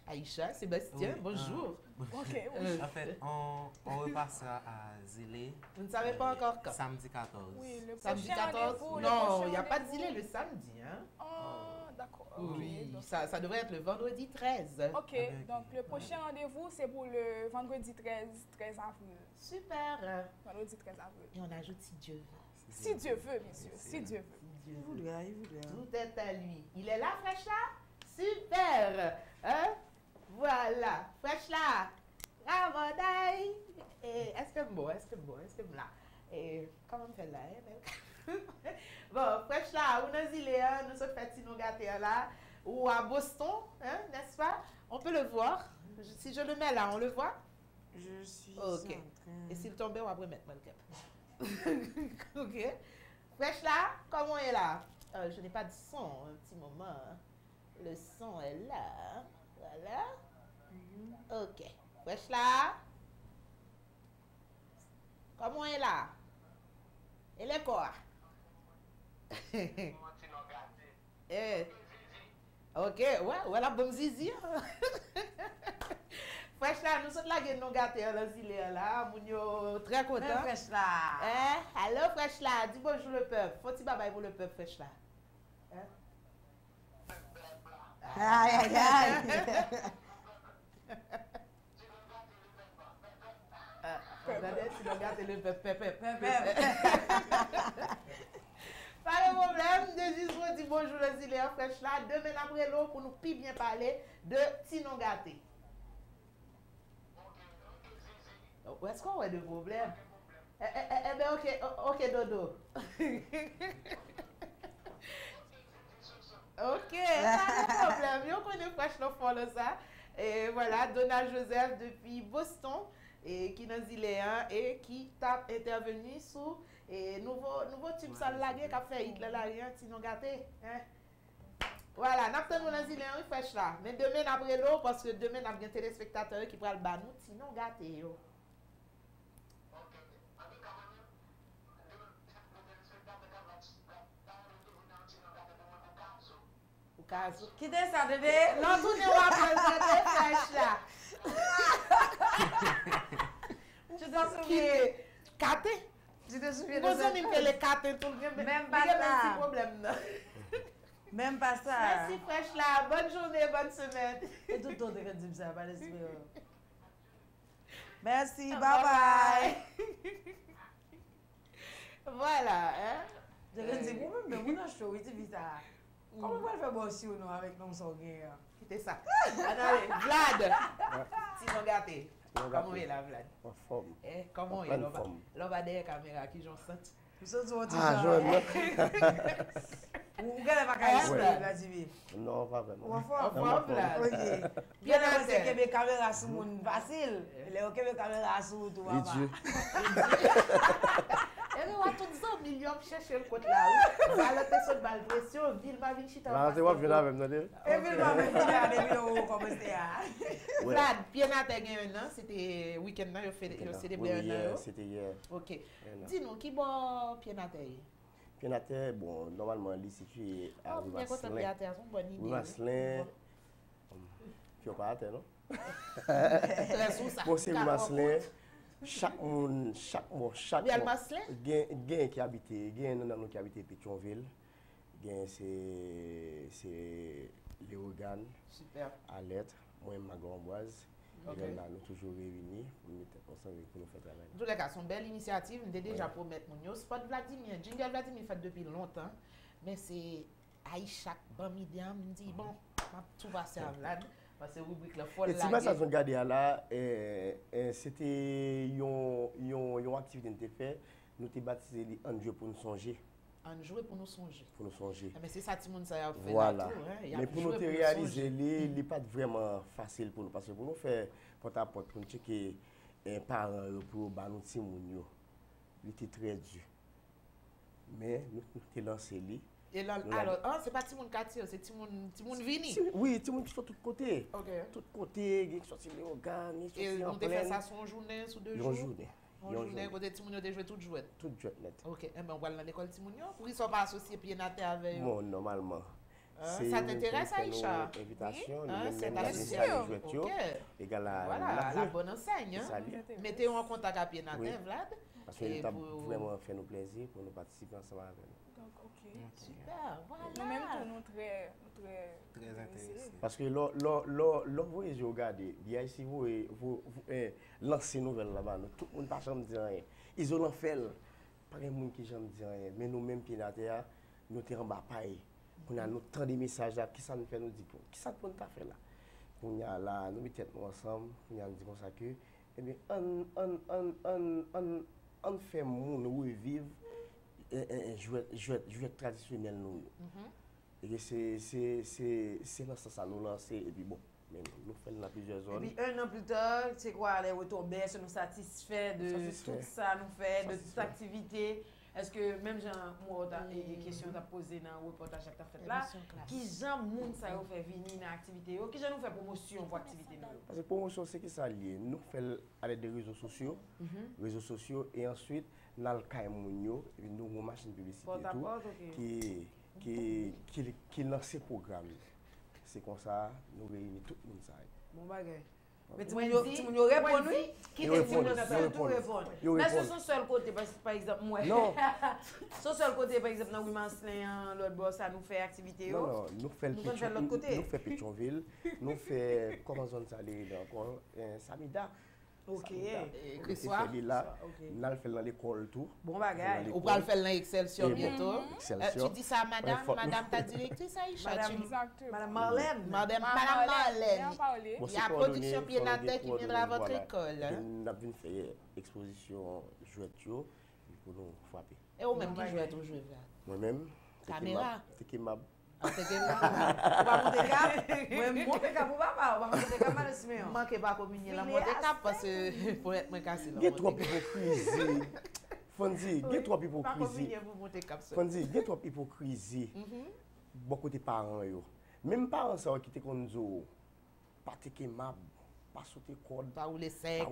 Aïcha, Sébastien, Oui, bonjour. Ok, En fait, on repassera à Zile. Vous ne savez pas encore quand? Samedi 14. Oui, le Samedi prochain 14? rendez-vous, Non, il n'y a pas de Zile le samedi. Hein? Oh, d'accord. Oui, Ok, ça devrait être le vendredi 13. Ok, donc le prochain rendez-vous, c'est pour le vendredi 13 avril. Super. Vendredi 13 avril. Et on ajoute si Dieu veut. Si Dieu veut, monsieur, si Dieu veut. Il voudra. Tout est à lui. Il est là, Fraîche là? Super. Hein? Voilà. Fraîche là. Ramaday. Est-ce que bon? Là. Et comment on fait là? Bon, Fraîche là, on a zilé, nous sommes fait nos gâtés là, ou à Boston, hein, n'est-ce pas? On peut le voir. Si je le mets là, on le voit? Je suis ok. Et s'il tombait, on va remettre mon cap. Ok. Fraîche là, comment est là? Je n'ai pas de son, un petit moment. Le son est là. Voilà. Ok. Fraîche là. Comment est là? Et le corps? Ok, ouais, la bonne zizi. Fraîche là, nous sommes là, nous gâtés là, Zile là, nous très contents. Fraîche là. Allô, Fraîche là, dis bonjour le peuple. Faut-il bye pour le peuple, Fraîche là? Aïe, aïe, aïe. Regardez si nous gâtons le peuple. Pas de problème, de juste vous dire bonjour le Zile Fraîche là, demain après l'eau pour nous plus bien parler de Tino Gâté. Est-ce qu'on a de problème? Eh bien, ok, Dodo. Ok, pas de problème. On connaît Fraîche là fort ça. Et voilà, Donald Joseph depuis Boston. Et qui nous dit et qui t'a intervenu sur et nouveau tube sale lagué qui a fait Hitler la rien si nous gâté hein. Voilà, n'a pas nous dit Léon Fraîche là. Mais demain après l'eau parce que demain n'a bien téléspectateurs qui pral ba nous si nous gâté yo. Au cas où. Qui est ça bébé? Non, tout ne va pas Fraîche là. Tu t'en souviens? Kate? Tu te souviens de ça? ça? Moi, je me fais les kate tout le monde. Même pas ça. Problème. Même pas ça. Merci fraîche là. Bonne journée, bonne semaine. Et tout le temps, tu dis ça, pas l'esprit. Merci, bye bye. Voilà, hein. Je dis, vous-même, mais vous n'avez pas choisi ça. Comment vous faire bon si ou non avec nos sanguins? C'était ça. Attendez, Vlad. Sinon gâté. Comment est là, Vlad? En forme. Comment est là? Là, va derrière la caméra qui j'en sens. Ah, je Vous regardez ma caméra, Vladimir? Non, pas vraiment. En forme, Vlad. Ok. Bien avant, c'est que mes caméras sont faciles. Les caméras sont tout. Et nous, à tout ça, millions chercher le côté là. Baloter sur balle pression, Vilma Vinchita. Là, c'est moi qui viens avec nous. Et Vilma Vinchita avec nous, comme c'est. Vlad, bien à un an, c'était week-end, là, il a célébré un an. C'était hier. Ok. Dis-nous, qui boit Pied-Naté? Pied-Naté, bon, normalement, il est situé à Rivaslin. Pied-Naté, c'est une bonne idée. Rivaslin, tu n'as pas à terre, non? Bon, c'est Rivaslin. Chaque monde, gain qui habite, gain nous qui habite Pétionville, gain c'est Léogane, super, à l'être, moi et ma Gamboise, et là nous toujours réunis pour nous mettre ensemble pour nous faire travail. En tous les cas, c'est une belle initiative, nous déjà promettre mon spot Vladimir, Jingle Vladimir fait depuis longtemps, mais c'est Aïcha Bamidiam me dit bon, tout va se à Vlad. Parce que rubrique la folle. Et si ça sont gardé là, c'était une activité que nous fait, nous avons baptisé un jeu pour nous songer. Un jeu pour nous songer. Pour nous songer. Mais c'est ça tout le monde ça a fait. Voilà. Mais pour nous réaliser, il n'est pas vraiment facile pour nous parce que pour nous faire porte à porte pour nous checker un parent pour nous petit moun yo, il était très dur. Mais nous avons lancé lui. Et là, alors, c'est pas Timon Kati, c'est Timon Vini. Oui, Timon qui sont de tous côtés. Ok. Tous côtés, qui sont les organes, qui sont et on a fait ça sur une journée, sur 2 jours? Une journée. Une journée, côté Timon a joué toute jouette. Toute jouette net. Ok, et bien on va dans l'école Timon, pour qu'ils ne soient pas associés Pied-Naté avec eux? Bon, normalement. Ça t'intéresse, Aïcha? Invitation, c'est association. Ok. Voilà, la bonne enseigne. Mettez-vous en contact avec Pied-Naté, Vlad. Parce que ça vraiment fait nous plaisir pour nous participer ensemble avec nous. Super, voilà. Nous-mêmes, nous très intéressés. Parce que l'homme, vous regardez, si vous lancez une nouvelle là-bas, tout le monde n'a jamais dit rien. Ils ont fait, pas de monde qui n'a jamais dit rien. Mais nous-mêmes, Pied-Naté, nous sommes en bas pareil. On a tant de messages là, qui ça nous fait nous dire, qui ça nous fait là? On a là, nous mettons ensemble, on a dit comme ça que, eh bien, on fait nous revivre. Jouet traditionnel nous. Et c'est dans ça nous lancer et puis bon, mais nous faisons dans plusieurs zones. Et puis un an plus tard, c'est quoi les retombées, est-ce que nous satisfaits de tout ça nous fait, de toute activité? Est-ce que même moi des questions à poser dans le reportage que tu as fait là, qui gens moun ça fait venir dans l'activité, qui gens nous fait promotion pour l'activité nous? Parce que promotion c'est qui ça lié, nous faisons avec des réseaux sociaux et ensuite dans le cas nous avons une machine publicité qui lance ce programme. C'est comme ça nous réunissons tout le monde ça. Bon bagage. Mais tu m'as répondu? Qui répond? Mais sur son seul côté, par exemple, moi. Non. Sur son seul côté, par exemple, dans Wimanslin, l'autre boss, ça nous fait activité. Non, nous faisons Pétionville, nous faisons, comment on s'appelle encore, Samida. Ok. Et soir? Là, nous allons faire dans l'école tout. Bon bagage. On va le faire dans Excelsior bientôt. Excelsior. Tu dis ça à madame ta directrice, Aïcha? Madame Marlène. Madame Marlène. Il y a production Pied-Naté qui viendra à votre école. Nous avons fait exposition jouet pour nous frapper. Et vous-même qui jouez tout jouer là? Moi-même. Caméra? Tekemab. On va monter cap. Monter cap ou pas? On va monter cap mal aussi. Je ne manque pas communier la monter cap parce que pour être moins cassé. Il y a trop d'hypocrisie. Fonzi, il y a trop d'hypocrisie. Fonzi, il y a trop d'hypocrisie. Beaucoup de parents. Même parents qui te conduisent, pas Tekemab, pas sauter code, pas rouler sec.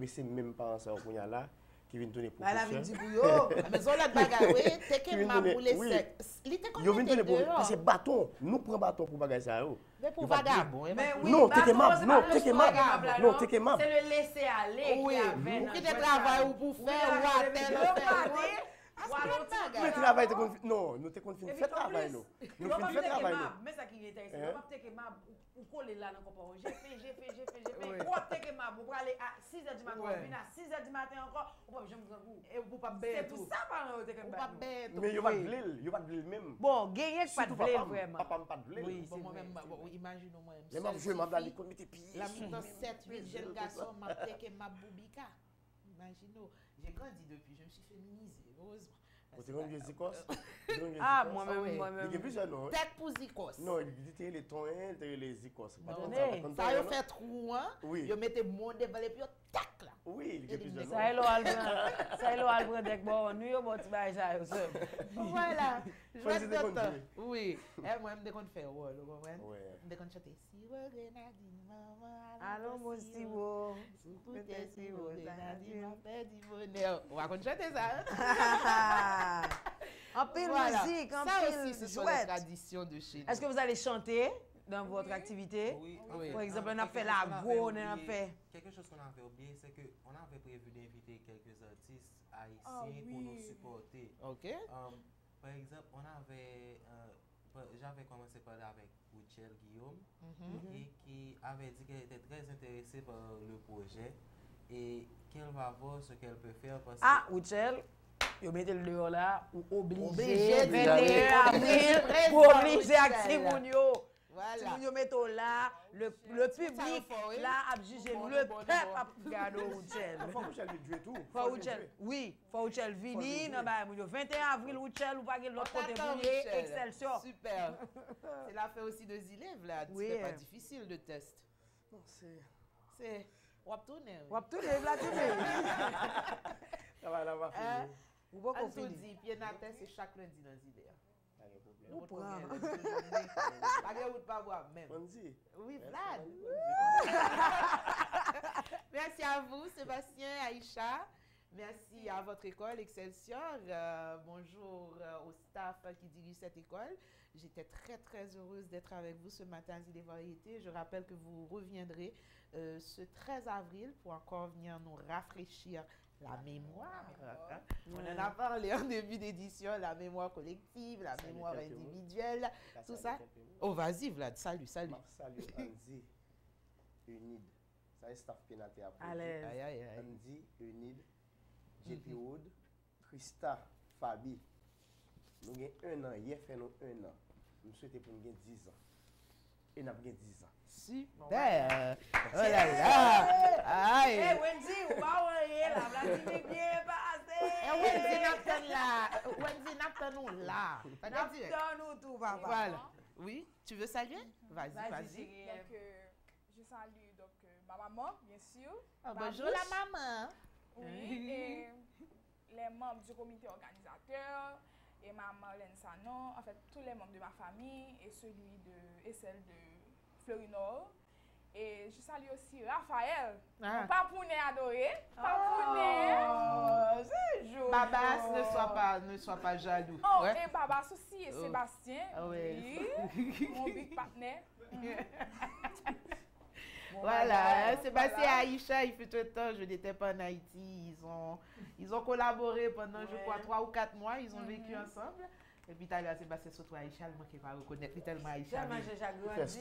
Et c'est même parents qui sont là. Qui vient donner pour la vie du bouillot. Mais on a bagage, oui, Tekemab rouler sec. Il était comme ça. C'est bâton. Nous prenons bâton pour bagage ça. Mais pour vagabond. Non, Tekemab. Non, Tekemab. C'est le laisser aller. Oui, qui te travaille ou pour faire ou à tel. Le travail, non, nous te confinons, fait travail, nous. Nous faisons fait travail, nous. Mais ça qui est intéressant, on va peut-être que ou coller là dans le compas. J'ai fait. Ou peut-être que on va aller à 6h du matin, on vient à 6h du matin encore, on va jamais prendre goût. Et vous pas bête. C'est pour ça parler de que pas bête. Mais il va de l'île même. Bon, gagner pas de blé vraiment. Papa pas de l'île. Oui, c'est moi-même, imaginez-moi. Mais moi, je m'en aller comme tes pieds. La dans 7-8 jeunes garçons, m'a que ma boubika. Imaginez, j'ai grandi depuis, je me suis féminisée, heureusement. Tu connais les Zikos? Ah, moi-même. Il y a plusieurs noms. Tête pour Zikos. Non, il était les tons, il était les Zikos. Ça a fait trou, hein? Oui. Il mettait mon devant et puis tac là. Oui, il y a plusieurs noms. Ça est le Albert d'Ek bon, nous yo bon ti bay ça aussi. Voilà. Je Faut essayer de vais continuer. Oui. Moi, je me déconne faire rôle, vous comprenez? Ouais. Je me déconne chanter. Si vous grenadine, maman. Allons mon siwo. Peut-être si vous grenadine, m'a fait du bonheur. On va chanter ça. En pile Voilà. musique, en Ça pile aussi, ce sont les jouette. traditions de chez nous. Est-ce que vous allez chanter dans votre activité? Oui. Par exemple, on a fait la go, on a fait... Quelque chose qu'on avait oublié, c'est qu'on avait prévu d'inviter quelques artistes haïtiens pour nous supporter. OK. Par exemple, j'avais commencé par là avec Ouchel Guillaume et qui avait dit qu'elle était très intéressée par le projet et qu'elle va voir ce qu'elle peut faire parce que... Ouchel, vous mettez le dehors là, ou Obligé obligé, 21 avril, pour obliger Actimounio. Si vous mettez là, le public là a jugé, le peuple a regardé Ouchel. Faut Ouchel jouer tout. Faut Ouchel, oui, faut Ouchel vini, 21 avril, Ouchel, ou pas l'autre côté pour Excelsior. Super. C'est l'affaire aussi de Zilev là, c'est pas difficile de test. Non, c'est wap tourner. Wap tourner, la tourner. Ça va finir. Ou pas qu'on On finit. dit, pied na terre, c'est chaque lundi dans Zilev. Ou prend. Pas de pas boire même. On dit. Oui, Vlad. Merci à vous, Sébastien, Aïcha. Merci à votre école Excelsior. Bonjour au staff qui dirige cette école. J'étais très heureuse d'être avec vous ce matin à Zile Variété. Je rappelle que vous reviendrez ce 13 avril pour encore venir nous rafraîchir la mémoire. Hein? On en a parlé en début d'édition, la mémoire collective, la mémoire individuelle, tout ça. Oh, vas-y, Vlad, salut. Salut, Andy, Unid. Ça est staff pénaté après. Andy, Unid, JP Wood, Christa, Fabi. Nous avons 1 an, hier fait nous 1 an. Nous souhaitons pour nous 10 ans. Et nous avons 10 ans. Super! Oh là là! Aïe! Eh, Wendy, ou pas oublier là, Vladimir bien passé! Eh, Wendy, n'attendons là. N'attendons tout, papa. Voilà. Oui, tu veux saluer? Vas-y. Donc, je salue ma maman, bien sûr. Bonjour la maman! Oui, et les membres du comité organisateur, et ma Marlène Sanon, en fait, tous les membres de ma famille, et celle de Fleurinor. Et je salue aussi Raphaël, mon papounet adoré. Papounet! C'est joli. Babas, ne sois pas jaloux. Oh, ouais. Et Babas aussi, et Sébastien. Oui. Mon big partner. Voilà, Sébastien et Aïcha, il fut un temps, je n'étais pas en Haïti. Ils ont collaboré pendant, je crois, 3 ou 4 mois. Ils ont vécu ensemble. Et puis, tout à l'heure, Sébastien, surtout Aïcha, elle ne manquait pas à reconnaître tellement Aïcha. Je veux saluer quelqu'un aussi.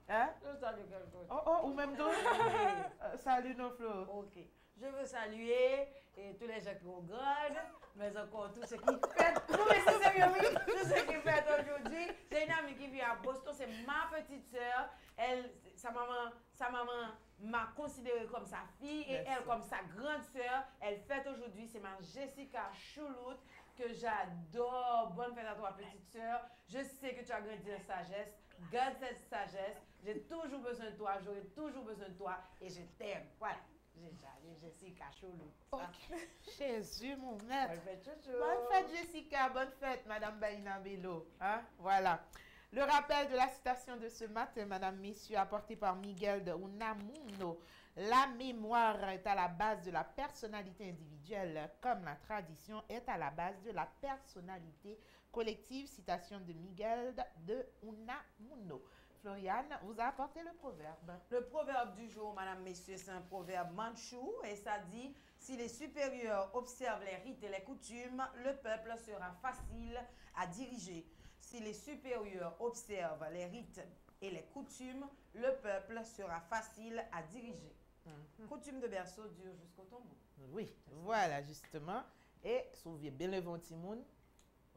Hein? Je veux saluer quelqu'un. Oh, ou même d'autres. Salut, nos Flo. Ok. Je veux saluer tous les gens qui regardent, mais encore tous ceux qui fêtent. Non, mais c'est sérieux, oui. Tous ceux qui fêtent aujourd'hui. J'ai une amie qui vit à Boston, c'est ma petite sœur. Sa maman m'a considérée comme sa fille et elle comme sa grande sœur. Elle fête aujourd'hui, c'est ma Jessica Choulout que j'adore. Bonne fête à toi, petite sœur. Je sais que tu as grandi en sagesse. Garde cette sagesse. J'ai toujours besoin de toi, j'aurai toujours besoin de toi et je t'aime. Voilà. J'ai Jessica Choulout. Okay. Jésus, mon maître. Bonne fête, chouchou. Bonne fête, Jessica. Bonne fête, Madame Baïna Bello. Hein? Voilà. Le rappel de la citation de ce matin, Madame, Messieurs, apporté par Miguel de Unamuno. La mémoire est à la base de la personnalité individuelle, comme la tradition est à la base de la personnalité collective. Citation de Miguel de Unamuno. Floriane vous a apporté le proverbe. Le proverbe du jour, madame, messieurs, c'est un proverbe mandchou et ça dit « Si les supérieurs observent les rites et les coutumes, le peuple sera facile à diriger. Si les supérieurs observent les rites et les coutumes, le peuple sera facile à diriger. Coutume de berceau dure jusqu'au tombeau. Oui, voilà justement. Et souvenez bien le Ventimoun,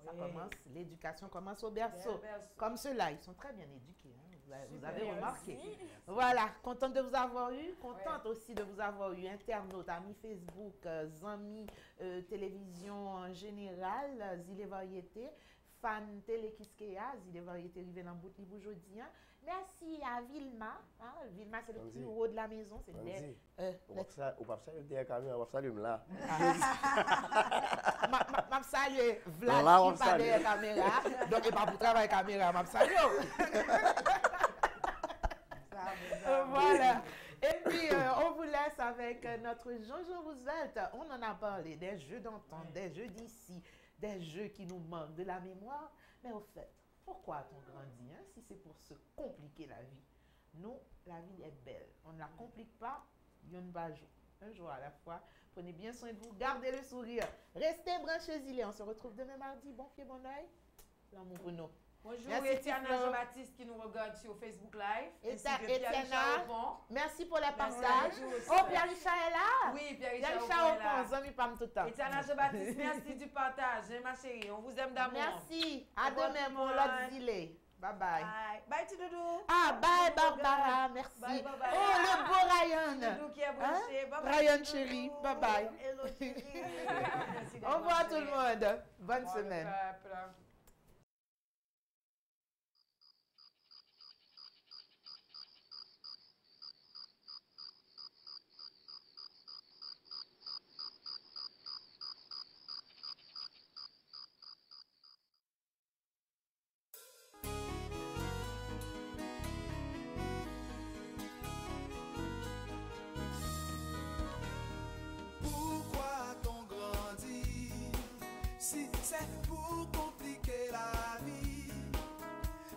ça Oui. commence, l'éducation commence au berceau. berceau. Comme ceux-là, ils sont très bien éduqués. Hein, vous Super, avez remarqué. merci. Voilà, contente de vous avoir eu, contente aussi de vous avoir eu, internautes, amis Facebook, amis télévision en général, Zile Variété, fan télé Kiskeya, Zile Variété rivé dans bout de aujourd'hui. Merci à Vilma. Hein? Vilma, c'est le petit haut de la maison. C'est Ou pas ça, derrière la caméra, on va saluer là. Je salue Vlad qui pas derrière la caméra. Donc, il n'est pas pour travailler caméra, je salue. Voilà. Et puis, on vous laisse avec notre Jean-Jean Roosevelt. On en a parlé, des jeux d'antan, des jeux d'ici, des jeux qui nous manquent de la mémoire. Mais au fait, pourquoi a-t-on grandi si c'est pour se compliquer la vie? Nous, la vie est belle. On ne la complique pas, un jour à la fois. Prenez bien soin de vous, gardez le sourire. Restez branchés, Zilé. On se retrouve demain mardi. Bon pied, bon oeil. L'amour pour nous. Bonjour, Etiana Jean-Baptiste qui nous regarde sur Facebook Live. Etiana, merci pour le partage. Oh, Pierre-Richard est là? Oui, Pierre-Richard est là. Tout le temps. Etiana Jean-Baptiste, merci du partage, ma chérie. On vous aime d'amour. Merci. À demain pour l'autre Zilé. Bye bye. Bye, petit doudou. Ah, bye Barbara, merci. Bye, bye, bye. Oh, le beau Ryan. Doudou qui est branché. Bye, bye. Ryan chéri, bye bye. Hello chérie. Au revoir tout le monde. Bonne semaine. Pourquoi t'on grandit si c'est pour compliquer la vie?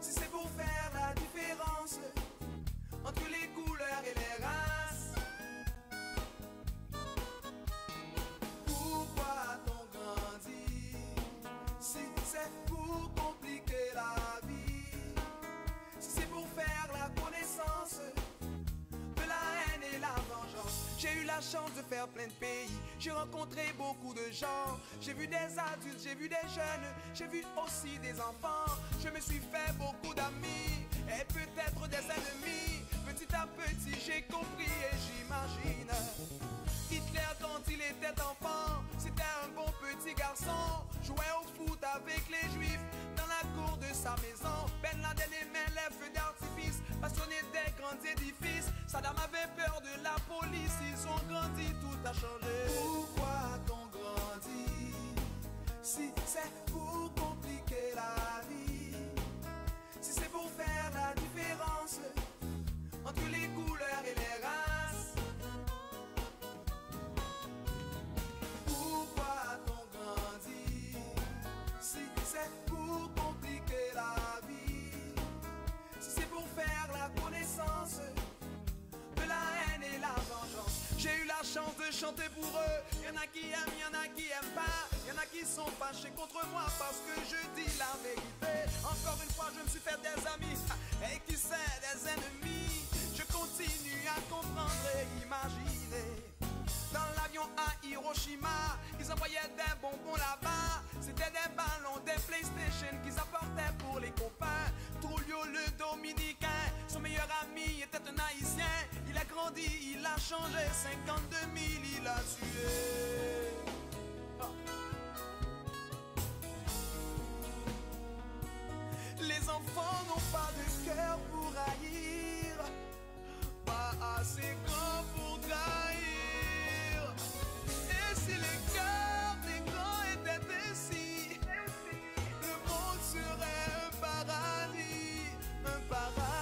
Si c'est pour faire la différence entre les couleurs et les races? Pourquoi t'on grandit si c'est pour compliquer la vie? Si c'est pour faire la connaissance de la haine et la vengeance? J'ai eu la chance de faire plein de pays, j'ai rencontré beaucoup de gens, j'ai vu des adultes, j'ai vu des jeunes, j'ai vu aussi des enfants, je me suis fait beaucoup d'amis et peut-être des ennemis. Petit à petit j'ai compris et j'imagine Hitler quand il était enfant, c'était un bon petit garçon, jouait au foot avec les juifs dans la cour de sa maison. Ben Laden aimait les feux d'artifice, passionné des grands édifices. Saddam avait peur de la police, ils ont grandi, tout a changé. Pourquoi t'on grandit si c'est pour compliquer la vie? Si c'est pour faire la différence entre les couleurs et les races? Pourquoi t'on grandit si c'est pour compliquer la vie? Si c'est pour faire la connaissance de la haine et la vengeance? J'ai eu la chance de chanter pour eux. Y'en a qui aiment, y'en a qui aiment pas. Y'en a qui sont fâchés contre moi parce que je dis la vérité. Encore une fois, je me suis fait des amis et qui sait des ennemis. Je continue à comprendre et imaginer. Dans l'avion à Hiroshima, ils envoyaient des bonbons là-bas. C'était des ballons, des PlayStation qu'ils apportaient pour les copains. Trujillo le Dominicain, son meilleur ami était un Haïtien. Il a grandi, il a changé, 52 000 il a tué. Les enfants n'ont pas de cœur pour haïr, pas assez grand pour trahir. Et si les cœurs des grands étaient ainsi, le monde serait un paradis, un paradis.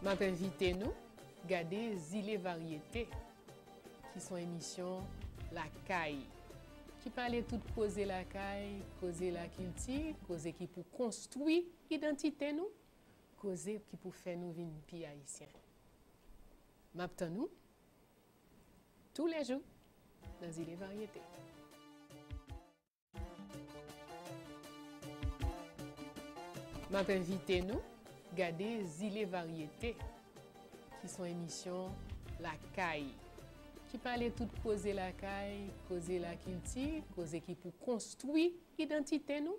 M'a invité nous garder Zile Variété qui sont émissions la caille qui parlait tout causer la caille, causer la culture, causer qui pour construire identité nous, causer qui pour faire nous vivre pays haïtien. M'attend nous tous les jours dans Zile Variété. M'a invité nous garder Zile Variété qui sont émissions la caille qui parlait tout causer la caille, causer la culture, causer qui pour construire identité nous,